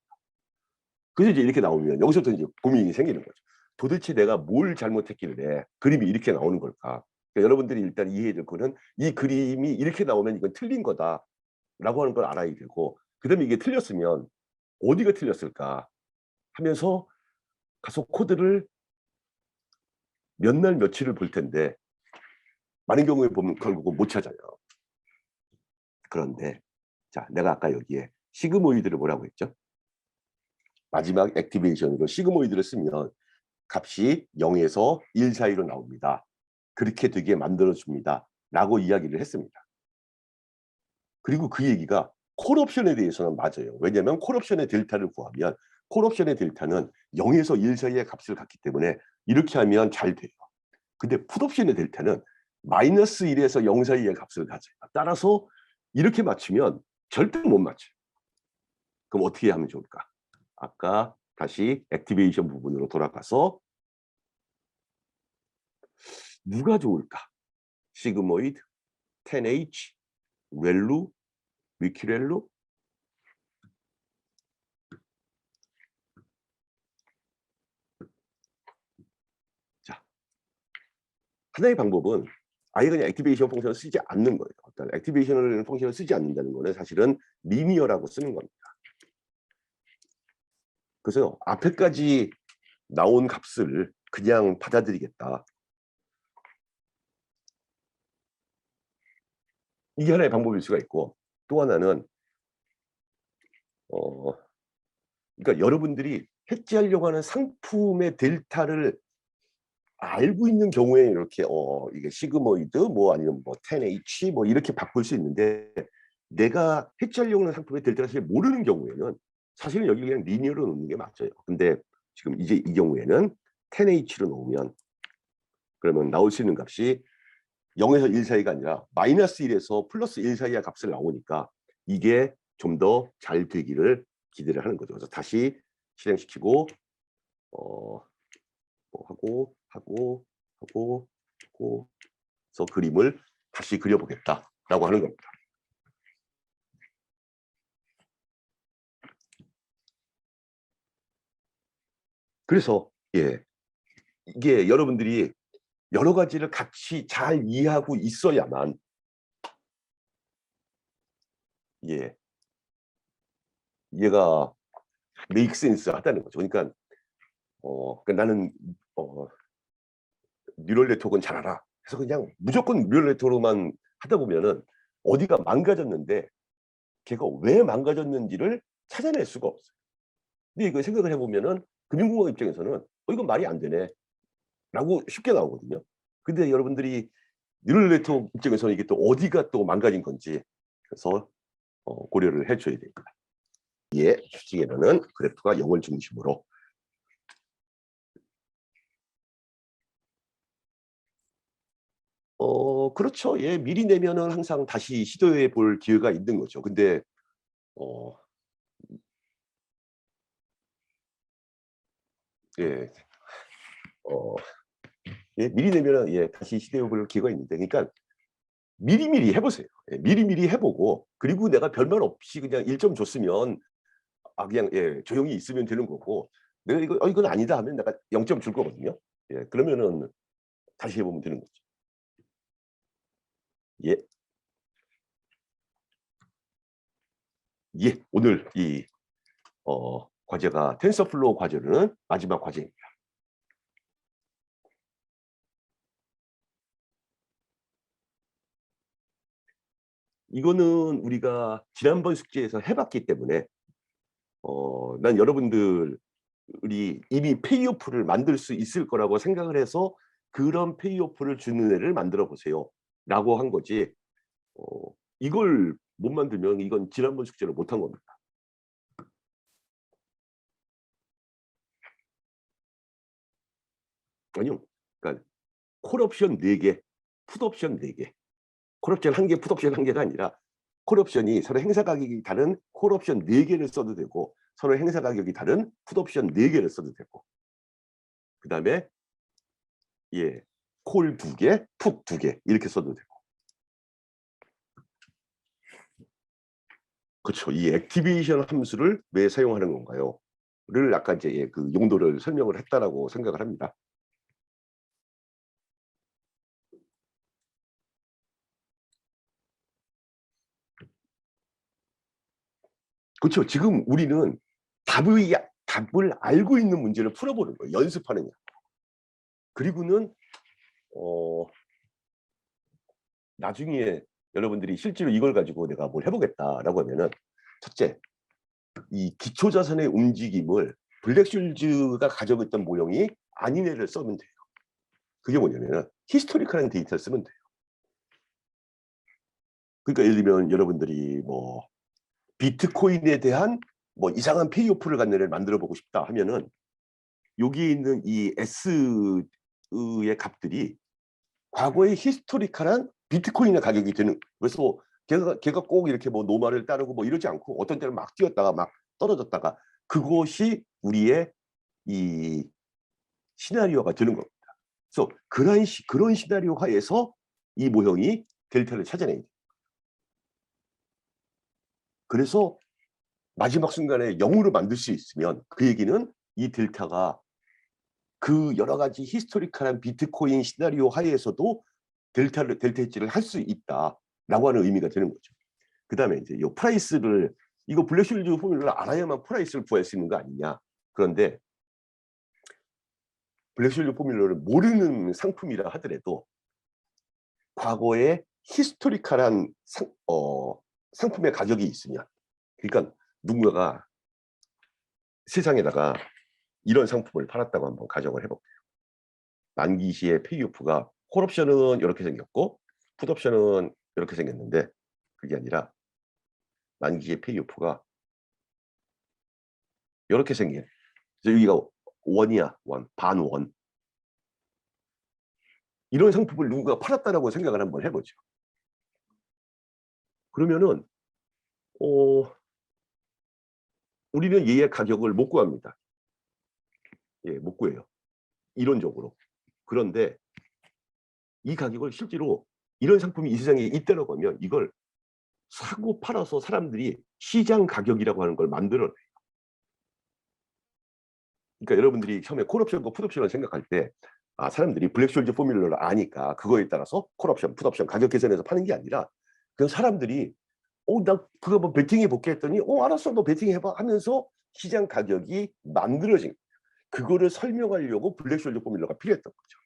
그래서 이제 이렇게 나오면 여기서부터 이제 고민이 생기는 거죠. 도대체 내가 뭘 잘못했길래 그림이 이렇게 나오는 걸까? 그러니까 여러분들이 일단 이해해야 될 거는 이 그림이 이렇게 나오면 이건 틀린 거다라고 하는 걸 알아야 되고 그다음에 이게 틀렸으면 어디가 틀렸을까 하면서 가서 코드를 몇 날 며칠을 볼 텐데 많은 경우에 보면 결국은 못 찾아요. 그런데 자, 내가 아까 여기에 시그모이드를 뭐라고 했죠? 마지막 액티베이션으로 시그모이드를 쓰면 값이 0에서 1 사이로 나옵니다. 그렇게 되게 만들어줍니다. 라고 이야기를 했습니다. 그리고 그 얘기가 콜옵션에 대해서는 맞아요. 왜냐하면 콜옵션의 델타를 구하면 콜옵션의 델타는 0에서 1 사이의 값을 갖기 때문에 이렇게 하면 잘 돼요. 근데 풋옵션의 델타는 마이너스 1에서 0 사이의 값을 가져요. 따라서 이렇게 맞추면 절대 못 맞춰요. 그럼 어떻게 하면 좋을까? 아까 다시 액티베이션 부분으로 돌아가서 누가 좋을까? 시그모이드, 10H, 렐루, 위키렐루. 자, 하나의 방법은 아예 그냥 액티베이션 펑션을 쓰지 않는 거예요. 어떤 액티베이션 펑션을 쓰지 않는다는 거는 사실은 리니어라고 쓰는 겁니다. 그래서 앞에까지 나온 값을 그냥 받아들이겠다. 이게 하나의 방법일 수가 있고, 또 하나는 그러니까 여러분들이 해지하려고 하는 상품의 델타를 알고 있는 경우에 이렇게 이게 시그모이드 뭐 아니면 뭐 10H 뭐 이렇게 바꿀 수 있는데, 내가 해지하려고 하는 상품의 델타를 사실 모르는 경우에는 사실은 여기 그냥 리니어로 놓는 게 맞아요. 근데 지금 이제 이 경우에는 10H로 놓으면 그러면 나올 수 있는 값이 0에서 1 사이가 아니라 마이너스 1에서 플러스 1 사이의 값을 나오니까 이게 좀 더 잘 되기를 기대를 하는 거죠. 그래서 다시 실행시키고 뭐 하고 해서 그림을 다시 그려보겠다라고 하는 겁니다. 그래서 이게 여러분들이 여러 가지를 같이 잘 이해하고 있어야만 얘가 make sense 하다는 거죠. 그러니까 나는 뉴럴 네트워크는 잘 알아. 그래서 그냥 무조건 뉴럴 네트워크로만 하다 보면은 어디가 망가졌는데 걔가 왜 망가졌는지를 찾아낼 수가 없어요. 근데 이거 생각을 해보면은 금융공학 입장에서는 이건 말이 안 되네.'라고 쉽게 나오거든요. 근데 여러분들이 뉴럴 네트워크 입장에서는 이게 또 어디가 또 망가진 건지 그래서 고려를 해 줘야 됩니다. 추측에는 그래프가 0을 중심으로 그렇죠. 미리 내면은 항상 다시 시도해 볼 기회가 있는 거죠. 근데 어 예. 어 미리 내면은 다시 시도해 볼 기회가 있는데, 그러니까 미리미리 해 보세요. 미리미리 해 보고 그리고 내가 별말 없이 그냥 1점 줬으면 그냥 조용히 있으면 되는 거고, 내가 이거 '이건 아니다.' 하면 내가 0점 줄 거거든요. 그러면은 다시 해 보면 되는 거죠. 예. 오늘 이 과제가 텐서플로우 과제로는 마지막 과제입니다. 이거는 우리가 지난번 숙제에서 해 봤기 때문에 난 여러분들이 이미 페이오프를 만들 수 있을 거라고 생각을 해서 "그런 페이오프를 주는 애를 만들어 보세요."라고 한 거지, 어 이걸 못 만들면 이건 지난번 숙제를 못 한 겁니다. 아니요. 그러니까 콜옵션 4 개, 풋옵션 4 개. 콜옵션 1 개, 풋옵션 1 개가 아니라 콜옵션이 서로 행사 가격이 다른 콜옵션 4 개를 써도 되고, 서로 행사 가격이 다른 풋옵션 4 개를 써도 되고, 그다음에 콜 2 개, 풋 2개 이렇게 써도 되고. 그쵸. 이 액티베이션 함수를 왜 사용하는 건가요? 를 아까 이제 그 용도를 설명을 했다라고 생각을 합니다. 그쵸. 지금 우리는 답을 알고 있는 문제를 풀어보는 거예요, 연습하는 거. 그리고는 어 나중에 여러분들이 실제로 이걸 가지고 내가 뭘 해보겠다라고 하면은 첫째, 이 기초자산의 움직임을 블랙슐즈가 가지고 있던 모형이 아닌 애를 쓰면 돼요. 그게 뭐냐면은 히스토리컬한 데이터를 쓰면 돼요. 그러니까 예를 들면 여러분들이 뭐 비트코인에 대한 뭐 이상한 페이오프를 갖는 애를 만들어 보고 싶다 하면은 여기에 있는 이 S의 값들이 과거의 히스토리컬한 비트코인의 가격이 되는. 그래서 걔가 꼭 이렇게 뭐 노말을 따르고 뭐 이러지 않고 어떤 때는 막 뛰었다가 막 떨어졌다가 그것이 우리의 이 시나리오가 되는 겁니다. 그래서 그런 시나리오 하에서 이 모형이 델타를 찾아내야 돼요. 그래서 마지막 순간에 0으로 만들 수 있으면 그 얘기는 이 델타가 그 여러 가지 히스토리컬한 비트코인 시나리오 하에서도 델타 해지를 할 수 있다라고 하는 의미가 되는 거죠. 그다음에 이제 이 프라이스를 이거 블랙슐즈 포뮬러를 알아야만 프라이스를 구할 수 있는 거 아니냐. 그런데 블랙슐즈 포뮬러를 모르는 상품이라 하더라도 과거에 히스토리컬한 상품의 가격이 있으면, 그러니까 누군가가 세상에다가 이런 상품을 팔았다고 한번 가정을 해볼게요. 만기 시의 페이오프가 콜옵션은 이렇게 생겼고 풋옵션은 이렇게 생겼는데 그게 아니라 만기 시의 페이오프가 이렇게 생긴, 그래서 여기가 원이야, 반원. 이런 상품을 누군가 팔았다라고 생각을 한번 해보죠. 그러면은 우리는 얘의 가격을 못 구합니다. 예, 못 구해요. 이론적으로. 그런데 이 가격을 실제로 이런 상품이 이 세상에 있다라고 하면 이걸 사고 팔아서 사람들이 시장 가격이라고 하는 걸 만들어내요. 그러니까 여러분들이 처음에 콜옵션과 풋옵션을 생각할 때 사람들이 블랙숄저 포뮬러를 아니까 그거에 따라서 콜옵션, 풋옵션 가격 계산해서 파는 게 아니라 그냥 사람들이 나 그거 뭐 베팅해 볼게 했더니 알았어 너 베팅해봐 하면서 시장 가격이 만들어진, 그거를 설명하려고 블랙숄저 포뮬러가 필요했던 거죠.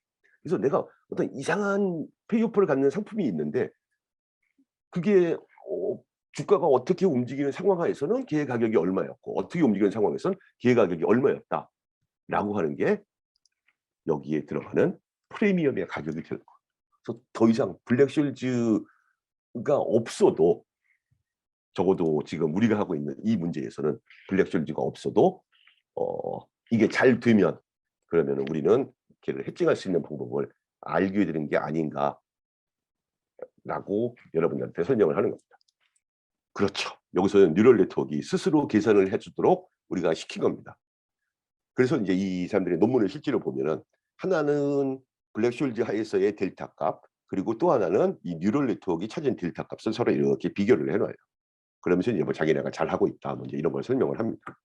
그래서 내가 어떤 이상한 페이오프를 갖는 상품이 있는데 그게 주가가 어떻게 움직이는 상황하에서는 걔의 가격이 얼마였고 어떻게 움직이는 상황에서는 걔의 가격이 얼마였다라고 하는 게 여기에 들어가는 프리미엄의 가격이 되는 거예요. 그래서 더 이상 블랙숄즈가 없어도, 적어도 지금 우리가 하고 있는 이 문제에서는 블랙숄즈가 없어도 이게 잘 되면 그러면 우리는 걔를 해칭할 수 있는 방법을 알게 되는 게 아닌가라고 여러분들한테 설명을 하는 겁니다. 그렇죠. 여기서는 뉴럴 네트워크가 스스로 계산을 해주도록 우리가 시킨 겁니다. 그래서 이제 이 사람들의 논문을 실제로 보면은 하나는 블랙숄즈 하에서의 델타 값, 그리고 또 하나는 이 뉴럴 네트워크가 찾은 델타 값을 서로 이렇게 비교를 해놔요. 그러면서 이제 뭐 자기네가 잘 하고 있다, 뭐 이제 이런 걸 설명을 합니다.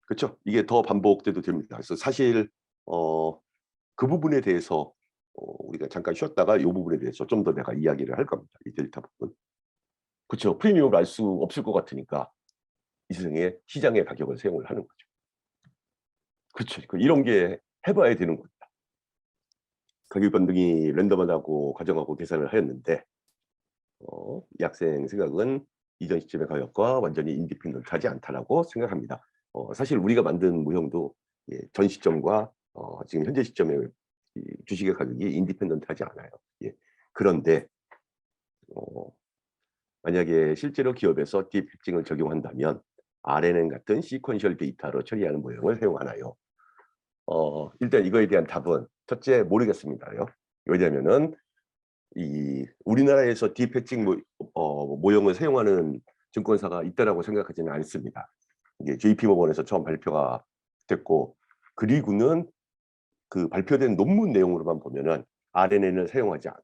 그렇죠? 이게 더 반복돼도 됩니다. 그래서 사실 그 부분에 대해서 우리가 잠깐 쉬었다가 이 부분에 대해서 좀 더 내가 이야기를 할 겁니다. 이 델타 부분. 그렇죠. 프리미엄을 알 수 없을 것 같으니까 이 세상에 시장의 가격을 사용을 하는 거죠. 그렇죠. 이런 게 해봐야 되는 겁니다. 가격 변동이 랜덤하다고 가정하고 계산을 하였는데 이 학생 생각은 이전 시점의 가격과 완전히 인디펜던트하지 않다라고 생각합니다. 사실 우리가 만든 모형도 전 시점과 지금 현재 시점의 이 주식의 가격이 인디펜던트하지 않아요. 예. 그런데 만약에 실제로 기업에서 딥 해칭을 적용한다면 RNN 같은 시퀀셜 데이터로 처리하는 모형을 사용하나요? 일단 이거에 대한 답은 첫째 모르겠습니다요. 왜냐면은 이 우리나라에서 딥 해칭 모형을 사용하는 증권사가 있다라고 생각하지는 않습니다. 이게 JP모건에서 처음 발표가 됐고, 그리고는 그 발표된 논문 내용으로만 보면은 RNN을 사용하지 않아요.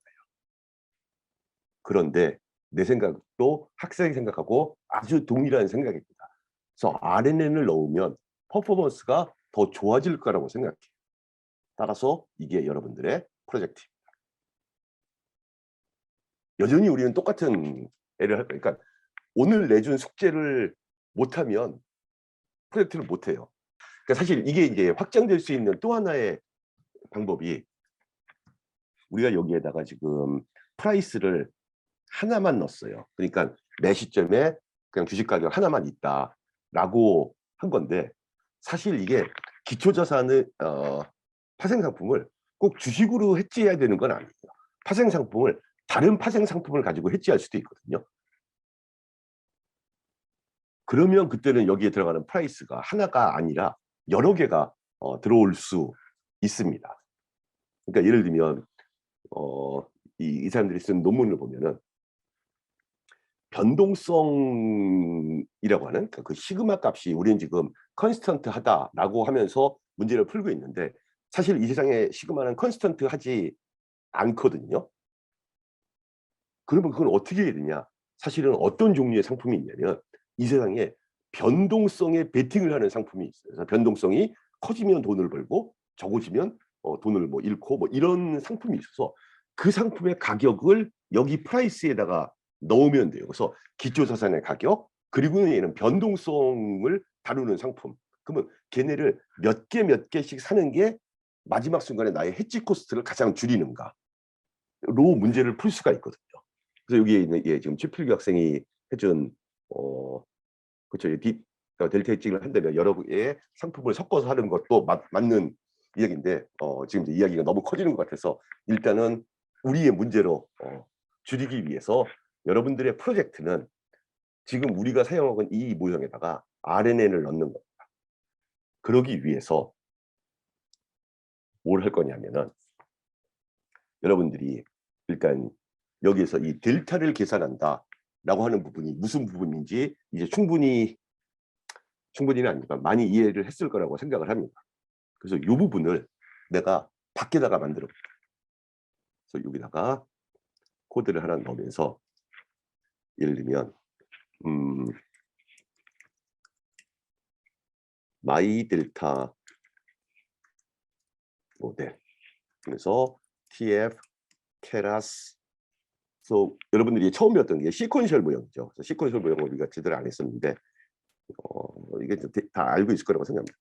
그런데 내 생각도 학생이 생각하고 아주 동일한 생각입니다. 그래서 RNN을 넣으면 퍼포먼스가 더 좋아질 거라고 생각해요. 따라서 이게 여러분들의 프로젝트입니다. 여전히 우리는 똑같은 애를 할 거예요. 그러니까 오늘 내준 숙제를 못하면 프로젝트를 못해요. 그러니까 사실 이게 이제 확장될 수 있는 또 하나의 방법이, 우리가 여기에다가 지금 프라이스를 하나만 넣었어요. 그러니까 매 시점에 그냥 주식 가격 하나만 있다라고 한 건데 사실 이게 기초자산을 파생상품을 꼭 주식으로 해지해야 되는 건 아니에요. 파생상품을 다른 파생상품을 가지고 해지할 수도 있거든요. 그러면 그때는 여기에 들어가는 프라이스가 하나가 아니라 여러 개가 들어올 수 있습니다. 그러니까 예를 들면 이 사람들이 쓴 논문을 보면은 변동성이라고 하는 그 시그마 값이 우리는 지금 컨스턴트하다라고 하면서 문제를 풀고 있는데 사실 이 세상에 시그마는 컨스턴트하지 않거든요. 그러면 그걸 어떻게 해야 되냐? 사실은 어떤 종류의 상품이 있냐면 이 세상에 변동성에 베팅을 하는 상품이 있어요. 그래서 변동성이 커지면 돈을 벌고 적어지면 돈을 뭐 잃고 뭐 이런 상품이 있어서 그 상품의 가격을 여기 프라이스에다가 넣으면 돼요. 그래서 기초자산의 가격 그리고 얘는 변동성을 다루는 상품. 그러면 걔네를 몇 개씩 사는 게 마지막 순간에 나의 해지 코스트를 가장 줄이는가로 문제를 풀 수가 있거든요. 그래서 여기에 있는 지금 최필규 학생이 해준 그렇죠. 델타 해칭을 한다면 여러 개의 상품을 섞어서 하는 것도 맞는 이야기인데 지금 이제 이야기가 너무 커지는 것 같아서 일단은 우리의 문제로 줄이기 위해서 여러분들의 프로젝트는 지금 우리가 사용하고 있는 이 모형에다가 RNN을 넣는 겁니다. 그러기 위해서 뭘 할 거냐면은 여러분들이 일단 여기에서 이 델타를 계산한다라고 하는 부분이 무슨 부분인지 이제 충분히는 아니지만 많이 이해를 했을 거라고 생각을 합니다. 그래서 이 부분을 내가 밖에다가 만들어 볼게요. 그래서 여기다가 코드를 하나 넣으면서 예를 들면 마이 델타 모델 그래서 TF 케라스 그래서 여러분들이 처음 배웠던 게 시퀀셜 모형이죠. 그래서 시퀀셜 모형을 우리가 제대로 안 했었는데 이게 다 알고 있을 거라고 생각합니다.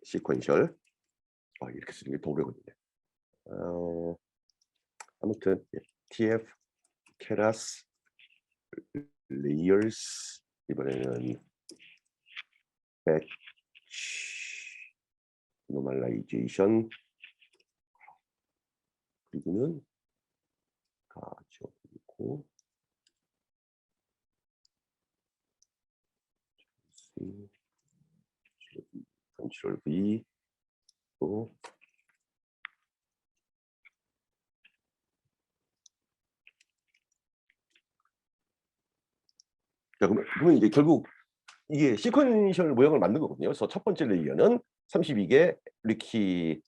시퀀셜 이렇게 쓰는 게 더 오래 걸리네. 아무튼 TF 케라스 레이어스 이번에는 배치 노멀라이제이션 그리고는 가져오고 컨트롤 V 또 자, 그러면 이제 결국 이게 시퀀셜 모형을 만든 거거든요. 그래서 첫 번째 레이어는 32개 리키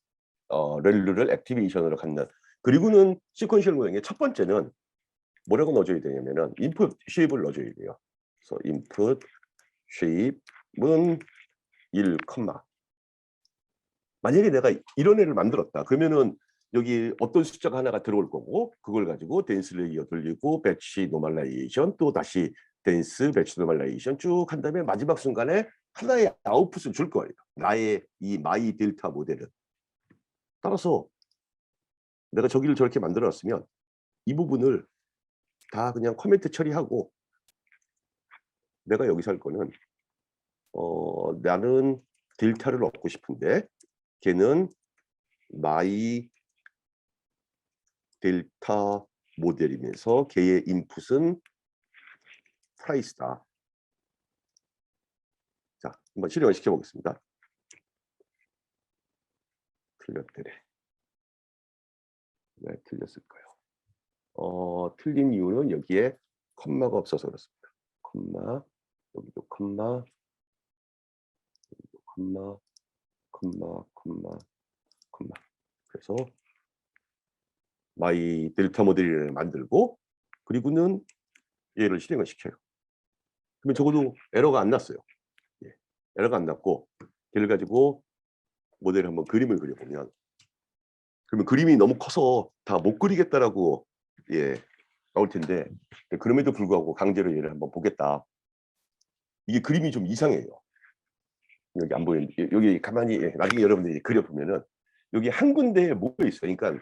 렐루를 액티베이션으로 갖는 그리고는 시퀀셜 모형의 첫 번째는 뭐라고 넣어줘야 되냐면은 인풋 쉐입을 넣어줘야 돼요. 그래서 인풋 쉐입은 1, 만약에 내가 이런 애를 만들었다. 그러면은 여기 어떤 숫자가 하나가 들어올 거고 그걸 가지고 댄스 레이어 돌리고 배치 노멀라이제이션 또 다시 댄스 배치 노멀라이제이션 쭉 한 다음에 마지막 순간에 하나의 아웃풋을 줄 거예요. 나의 이 마이 델타 모델은. 따라서 내가 저기를 저렇게 만들어 놨으면 이 부분을 다 그냥 커멘트 처리하고 내가 여기서 할 거는 나는 델타를 얻고 싶은데 걔는 마이 델타 모델이면서 걔의 인풋은 프라이스다. 자, 한번 실행을 시켜보겠습니다. 틀렸더래. 왜 틀렸을까요? 틀린 이유는 여기에 컴마가 없어서 그렇습니다. 컴마, 여기도 컴마, 여기도 컴마, 컴마. 그래서 마이 델타 모델을 만들고 그리고는 얘를 실행을 시켜요. 그러면 적어도 에러가 안 났어요. 에러가 안 났고 걔를 가지고 모델을 한번 그림을 그려보면 그러면 그림이 너무 커서 다 못 그리겠다라고 나올 텐데 그럼에도 불구하고 강제로 얘를 한번 보겠다. 이게 그림이 좀 이상해요. 여기 안 보이는 여기 가만히 나중에 여러분들이 그려보면은 여기 한 군데에 모여 있어요. 그러니까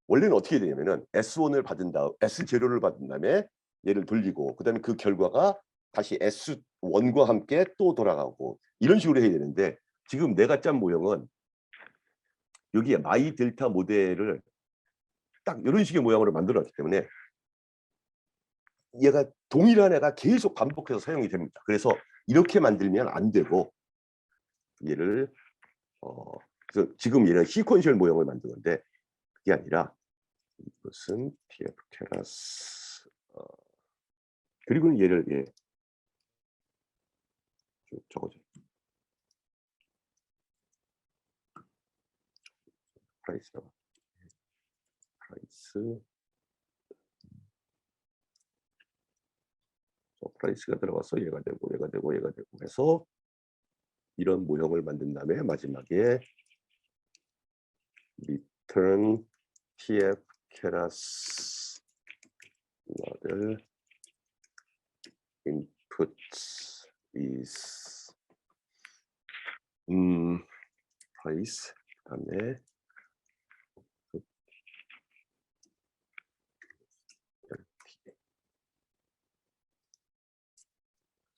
원래는 어떻게 되냐면은 S1을 받은 다음 S0를 받은 다음에 얘를 돌리고 그다음에 그 결과가 다시 S1과 함께 또 돌아가고 이런 식으로 해야 되는데 지금 내가 짠 모형은 여기에 마이 델타 모델을 딱 이런 식의 모양으로 만들어놨기 때문에 얘가 동일한 애가 계속 반복해서 사용이 됩니다. 그래서 이렇게 만들면 안 되고 얘를 그래서 지금 얘는 시퀀셜 모형을 만든 건데 그게 아니라 이것은 TF 케라스 그리고는 얘를 쭉 적어줘. 프라이스가 들어가서 얘가 되고 얘가 되고 얘가 되고 해서 이런 모형을 만든 다음에 마지막에 return tf keras model input is price 그다음에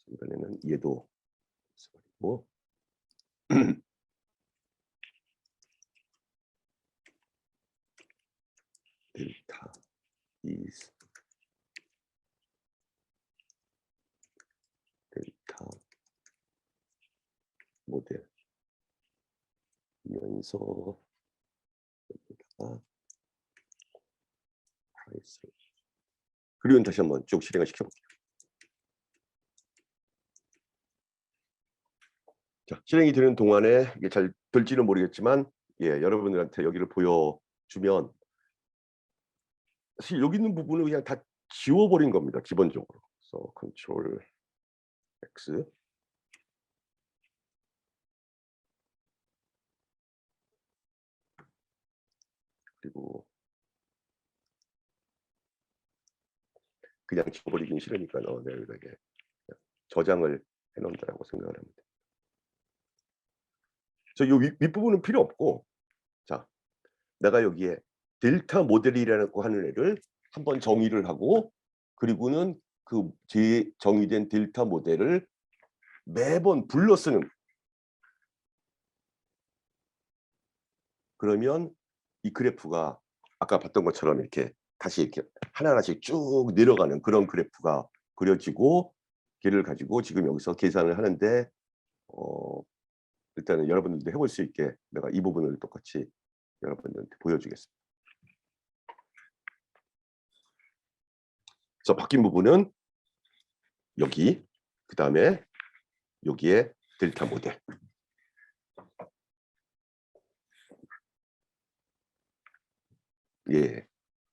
이번에는 얘도 뭐 델타 is 델타 모델 면서 여기다가 프라이스 그리고 다시 한번 쭉 실행을 시켜볼게요. 자, 실행이 되는 동안에 이게 잘 될지는 모르겠지만 여러분들한테 여기를 보여주면 사실 여기 있는 부분을 그냥 다 지워버린 겁니다. 기본적으로. 그래서 컨트롤 X 그리고 그냥 지워버리긴 싫으니까 내가 여기다가 저장을 해놓는다고 생각을 합니다. 저 이 윗부분은 필요 없고 자 내가 여기에 델타 모델이라고 하는 애를 한번 정의를 하고 그리고는 그 정의된 델타 모델을 매번 불러 쓰는 그러면 이 그래프가 아까 봤던 것처럼 이렇게 다시 이렇게 하나하나씩 쭉 내려가는 그런 그래프가 그려지고 걔를 가지고 지금 여기서 계산을 하는데 일단은 여러분들도 해볼 수 있게 내가 이 부분을 똑같이 여러분들한테 보여주겠습니다. 그래서 바뀐 부분은 여기 그 다음에 여기에 델타 모델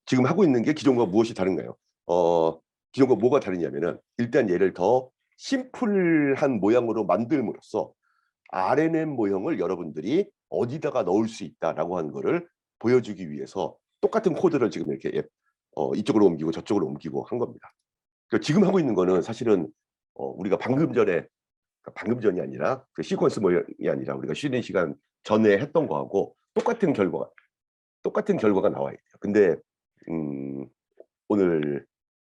지금 하고 있는 게 기존과 무엇이 다른가요? 기존과 뭐가 다르냐면은 일단 얘를 더 심플한 모양으로 만들므로써 RNN 모형을 여러분들이 어디다가 넣을 수 있다라고 하는 거를 보여주기 위해서 똑같은 코드를 지금 이렇게 이쪽으로 옮기고 저쪽으로 옮기고 한 겁니다. 그러니까 지금 하고 있는 거는 사실은 우리가 방금 전에 방금 전이 아니라 그 시퀀스 모형이 아니라 우리가 쉬는 시간 전에 했던 거하고 똑같은 결과가 나와야 돼요. 근데 오늘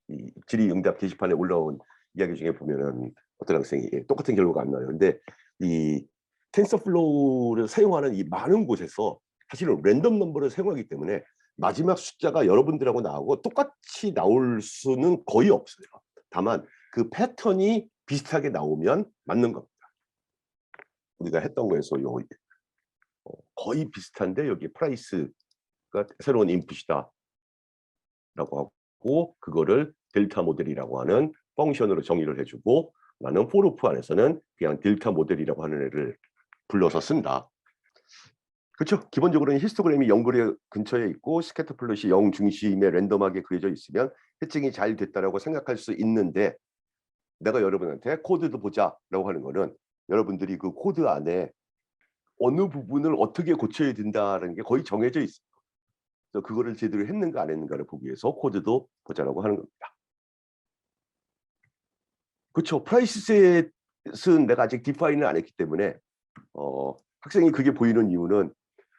이 질의응답 게시판에 올라온 이야기 중에 보면은 어떤 학생이 똑같은 결과가 안 나와요. 근데 이 텐서플로우를 사용하는 이 많은 곳에서 사실은 랜덤 넘버를 사용하기 때문에 마지막 숫자가 여러분들하고 나오고 똑같이 나올 수는 거의 없어요. 다만 그 패턴이 비슷하게 나오면 맞는 겁니다. 우리가 했던 거에서 거의 비슷한데 여기 프라이스가 새로운 인풋이다 라고 하고 그거를 델타 모델이라고 하는 펑션으로 정의를 해주고 나는 for loop 안에서는 그냥 델타 모델이라고 하는 애를 불러서 쓴다. 그렇죠. 기본적으로는 히스토그램이 0거리 근처에 있고 스캐터 플롯이 0 중심에 랜덤하게 그려져 있으면 해칭이 잘 됐다라고 생각할 수 있는데 내가 여러분한테 코드도 보자라고 하는 거는 여러분들이 그 코드 안에 어느 부분을 어떻게 고쳐야 된다는 게 거의 정해져 있어요. 그래서 그거를 제대로 했는가 안 했는가를 보기 위해서 코드도 보자라고 하는 겁니다. 그렇죠. 프라이스셋은 내가 아직 디파인을 안 했기 때문에 학생이 그게 보이는 이유는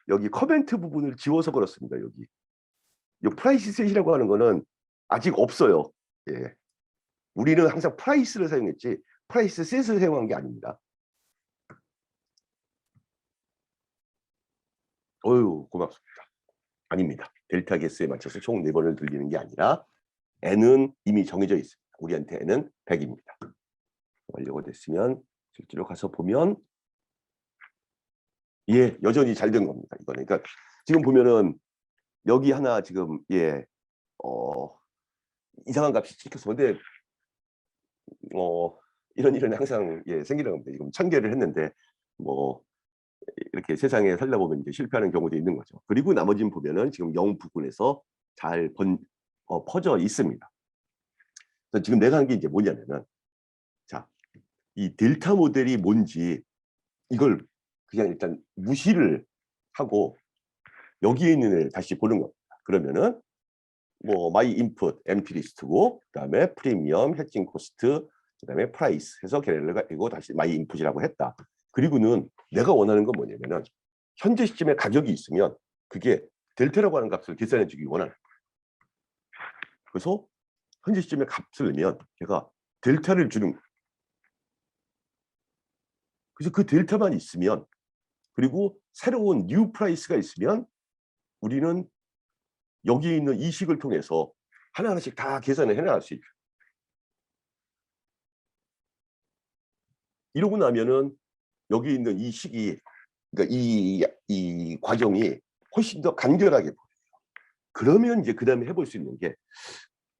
여기 커멘트 부분을 지워서 그렇습니다. 여기 이 프라이스셋이라고 하는 거는 아직 없어요. 우리는 항상 프라이스를 사용했지 프라이스 셋을 사용한 게 아닙니다. 어유 고맙습니다. 아닙니다. 델타 개수에 맞춰서 총 4번을 돌리는 게 아니라 n은 이미 정해져 있습니다. 우리한테 n은 100입니다. 완료가 됐으면 실제로 가서 보면 예, 여전히 잘 된 겁니다. 이거는 그러니까 지금 보면은 여기 하나 지금 예, 이상한 값이 찍혀서 근데 이런 일은 항상 예, 생기는 겁니다. 지금 1000개를 했는데 뭐 이렇게 세상에 살다 보면 이제 실패하는 경우도 있는 거죠. 그리고 나머지는 보면은 지금 0 부분에서 잘 퍼져 있습니다. 그래서 지금 내가 한 게 이제 뭐냐면은 자, 이 델타 모델이 뭔지 이걸 그냥 일단 무시를 하고 여기에 있는 애를 다시 보는 겁니다. 그러면은 뭐 마이 인풋 엠티 리스트고 그다음에 프리미엄, 해칭 코스트, 그다음에 프라이스 해서 걔네를 가지고 다시 마이 인풋이라고 했다. 그리고는 내가 원하는 건 뭐냐면은 현재 시점에 가격이 있으면 그게 델타라고 하는 값을 계산해 주기 원하는 거예요. 그래서 현재 시점에 값을 내면 걔가 델타를 주는 거예요. 그래서 그 델타만 있으면 그리고 새로운 뉴 프라이스가 있으면 우리는 여기에 있는 이 식을 통해서 하나하나씩 다 계산을 해나갈 수 있죠. 이러고 나면은 여기 있는 이 식이 그러니까 이 과정이 훨씬 더 간결하게 보여요. 그러면 이제 그 다음에 해볼 수 있는 게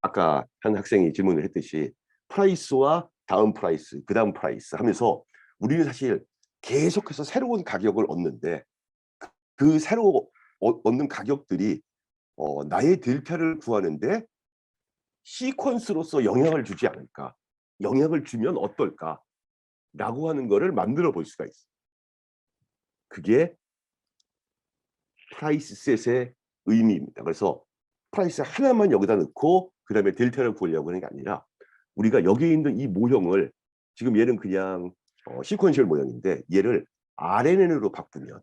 아까 한 학생이 질문을 했듯이 프라이스와 다음 프라이스, 그 다음 프라이스 하면서 우리는 사실 계속해서 새로운 가격을 얻는데 그 새로 얻는 가격들이 나의 델타를 구하는데 시퀀스로서 영향을 주지 않을까, 영향을 주면 어떨까 라고 하는 거를 만들어 볼 수가 있어요. 그게 프라이스 셋의 의미입니다. 그래서 프라이스 하나만 여기다 넣고 그 다음에 델타를 구하려고 하는 게 아니라 우리가 여기에 있는 이 모형을 지금 얘는 그냥 시퀀셜 모형인데 얘를 RNN으로 바꾸면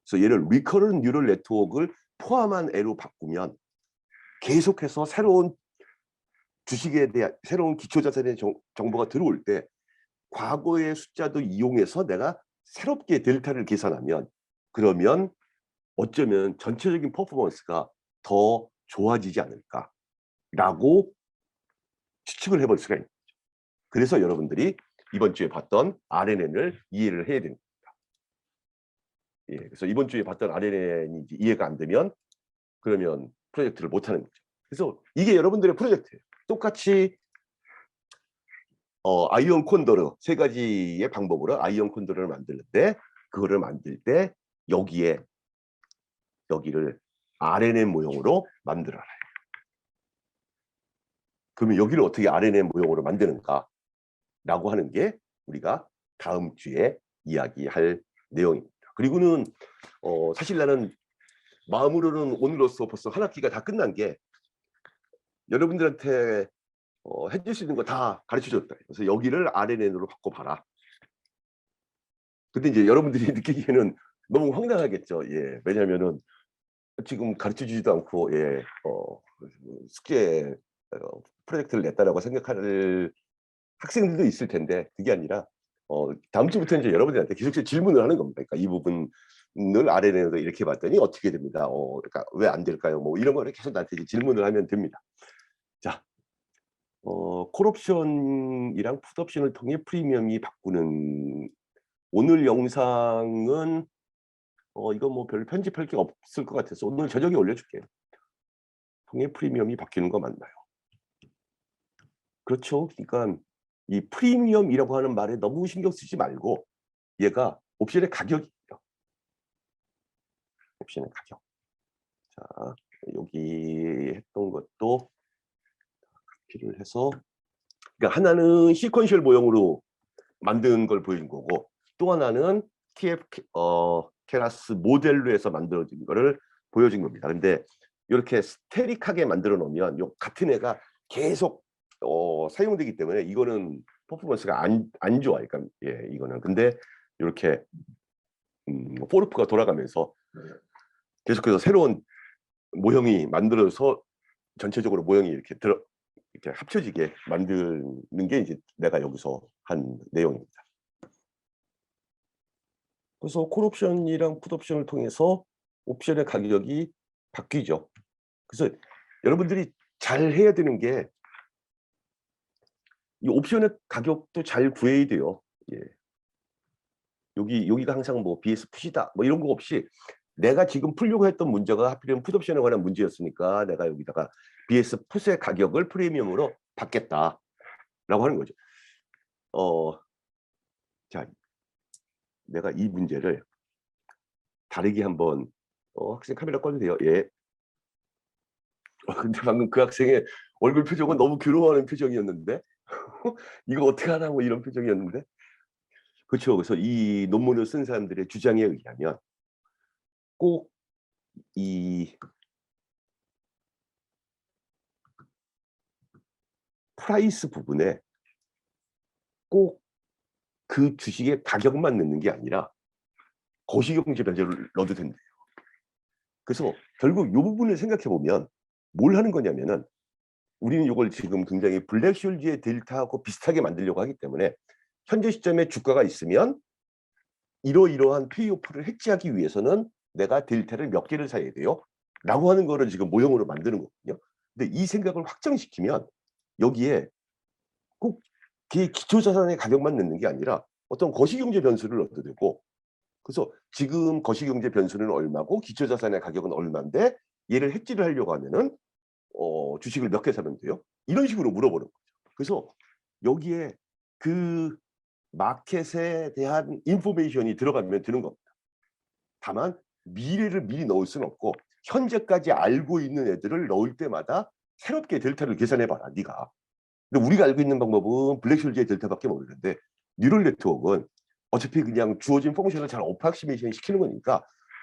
그래서 얘를 리커런 뉴럴 네트워크를 포함한 애로 바꾸면 계속해서 새로운 주식에 대한 새로운 기초자산의 정보가 들어올 때 과거의 숫자도 이용해서 내가 새롭게 델타를 계산하면 그러면 어쩌면 전체적인 퍼포먼스가 더 좋아지지 않을까라고 추측을 해볼 수가 있는 거죠. 그래서 여러분들이 이번 주에 봤던 RNN을 이해를 해야 됩니다. 예, 그래서 이번 주에 봤던 RNN이 이해가 안 되면 그러면 프로젝트를 못 하는 거죠. 그래서 이게 여러분들의 프로젝트예요. 똑같이 아이언 콘도르 3가지의 방법으로 아이언 콘도르를 만드는데 그거를 만들 때 여기를 RNN 모형으로 만들어라. 그러면 여기를 어떻게 RNN 모형으로 만드는가 라고 하는 게 우리가 다음 주에 이야기할 내용입니다. 그리고는 사실 나는 마음으로는 오늘로써 벌써 한 학기가 다 끝난 게 여러분들한테 해줄 수 있는 거 다 가르쳐줬다. 그래서 여기를 RNN으로 바꿔봐라. 근데 이제 여러분들이 느끼기에는 너무 황당하겠죠. 예, 왜냐하면은 지금 가르쳐주지도 않고 예, 숙제 프로젝트를 냈다라고 생각할 학생들도 있을 텐데 그게 아니라 다음 주부터 이제 여러분들한테 계속 질문을 하는 겁니다. 그러니까 이 부분을 RNN으로 이렇게 봤더니 어떻게 됩니다. 그러니까 왜 안 될까요? 뭐 이런 거를 계속 나한테 이제 질문을 하면 됩니다. 자, 콜옵션이랑 풋옵션을 통해 프리미엄이 바꾸는 오늘 영상은 이거 뭐 별 편집할 게 없을 것 같아서 오늘 저녁에 올려줄게요. 통해 프리미엄이 바뀌는 거 맞나요? 그렇죠. 그러니까 이 프리미엄이라고 하는 말에 너무 신경 쓰지 말고 얘가 옵션의 가격이에요. 옵션의 가격. 자, 여기 했던 것도 카피를 해서 그러니까 하나는 시퀀셜 모형으로 만든 걸 보여준 거고 또 하나는 케라스 모델로 해서 만들어진 거를 보여준 겁니다. 근데 이렇게 스테릭하게 만들어 놓으면 요 같은 애가 계속 사용되기 때문에 이거는 퍼포먼스가 안 좋아요. 그러니까 예, 이거는 근데 이렇게 포르프가 돌아가면서 계속해서 새로운 모형이 만들어서 전체적으로 모형이 이렇게 이렇게 합쳐지게 만드는 게 이제 내가 여기서 한 내용입니다. 그래서 콜옵션이랑 풋옵션을 통해서 옵션의 가격이 바뀌죠. 그래서 여러분들이 잘 해야 되는 게 이 옵션의 가격도 잘 구해야 돼요. 예. 여기가 항상 뭐 BS 풋이다 뭐 이런 거 없이 내가 지금 풀려고 했던 문제가 하필이면 풋옵션에 관한 문제였으니까 내가 여기다가 BS 풋의 가격을 프리미엄으로 받겠다라고 하는 거죠. 자, 내가 이 문제를 다르게 한번 학생 카메라 꺼주세요. 예. 근데 방금 그 학생의 얼굴 표정은 너무 괴로워하는 표정이었는데 이거 어떻게 하라고 이런 표정이었는데 그렇죠. 그래서 이 논문을 쓴 사람들의 주장에 의하면 꼭 이 프라이스 부분에 꼭 그 주식의 가격만 넣는 게 아니라 거시경제 변제를 넣어도 된대요. 그래서 결국 이 부분을 생각해 보면 뭘 하는 거냐면은 우리는 이걸 지금 굉장히 블랙쇼즈의 델타하고 비슷하게 만들려고 하기 때문에 현재 시점에 주가가 있으면 이러이러한 페이오프를 해지하기 위해서는 내가 델타를 몇 개를 사야 돼요 라고 하는 거를 지금 모형으로 만드는 거거든요. 근데 이 생각을 확장시키면 여기에 꼭 기초자산의 가격만 넣는 게 아니라 어떤 거시경제 변수를 넣어도 되고 그래서 지금 거시경제 변수는 얼마고 기초자산의 가격은 얼마인데 얘를 해지를 하려고 하면은 주식을 몇 개 사면 돼요? 이런 식으로 물어보는 거죠. 그래서 여기에 그 마켓에 대한 인포메이션이 들어가면 되는 겁니다. 다만 미래를 미리 넣을 수는 없고 현재까지 알고 있는 애들을 넣을 때마다 새롭게 델타를 계산해 봐라 네가. 근데 우리가 알고 있는 방법은 블랙쇼즈의 델타밖에 모르는데 뉴럴 네트워크는 어차피 그냥 주어진 펑션을 잘 어프락시메이션 시키는 거니까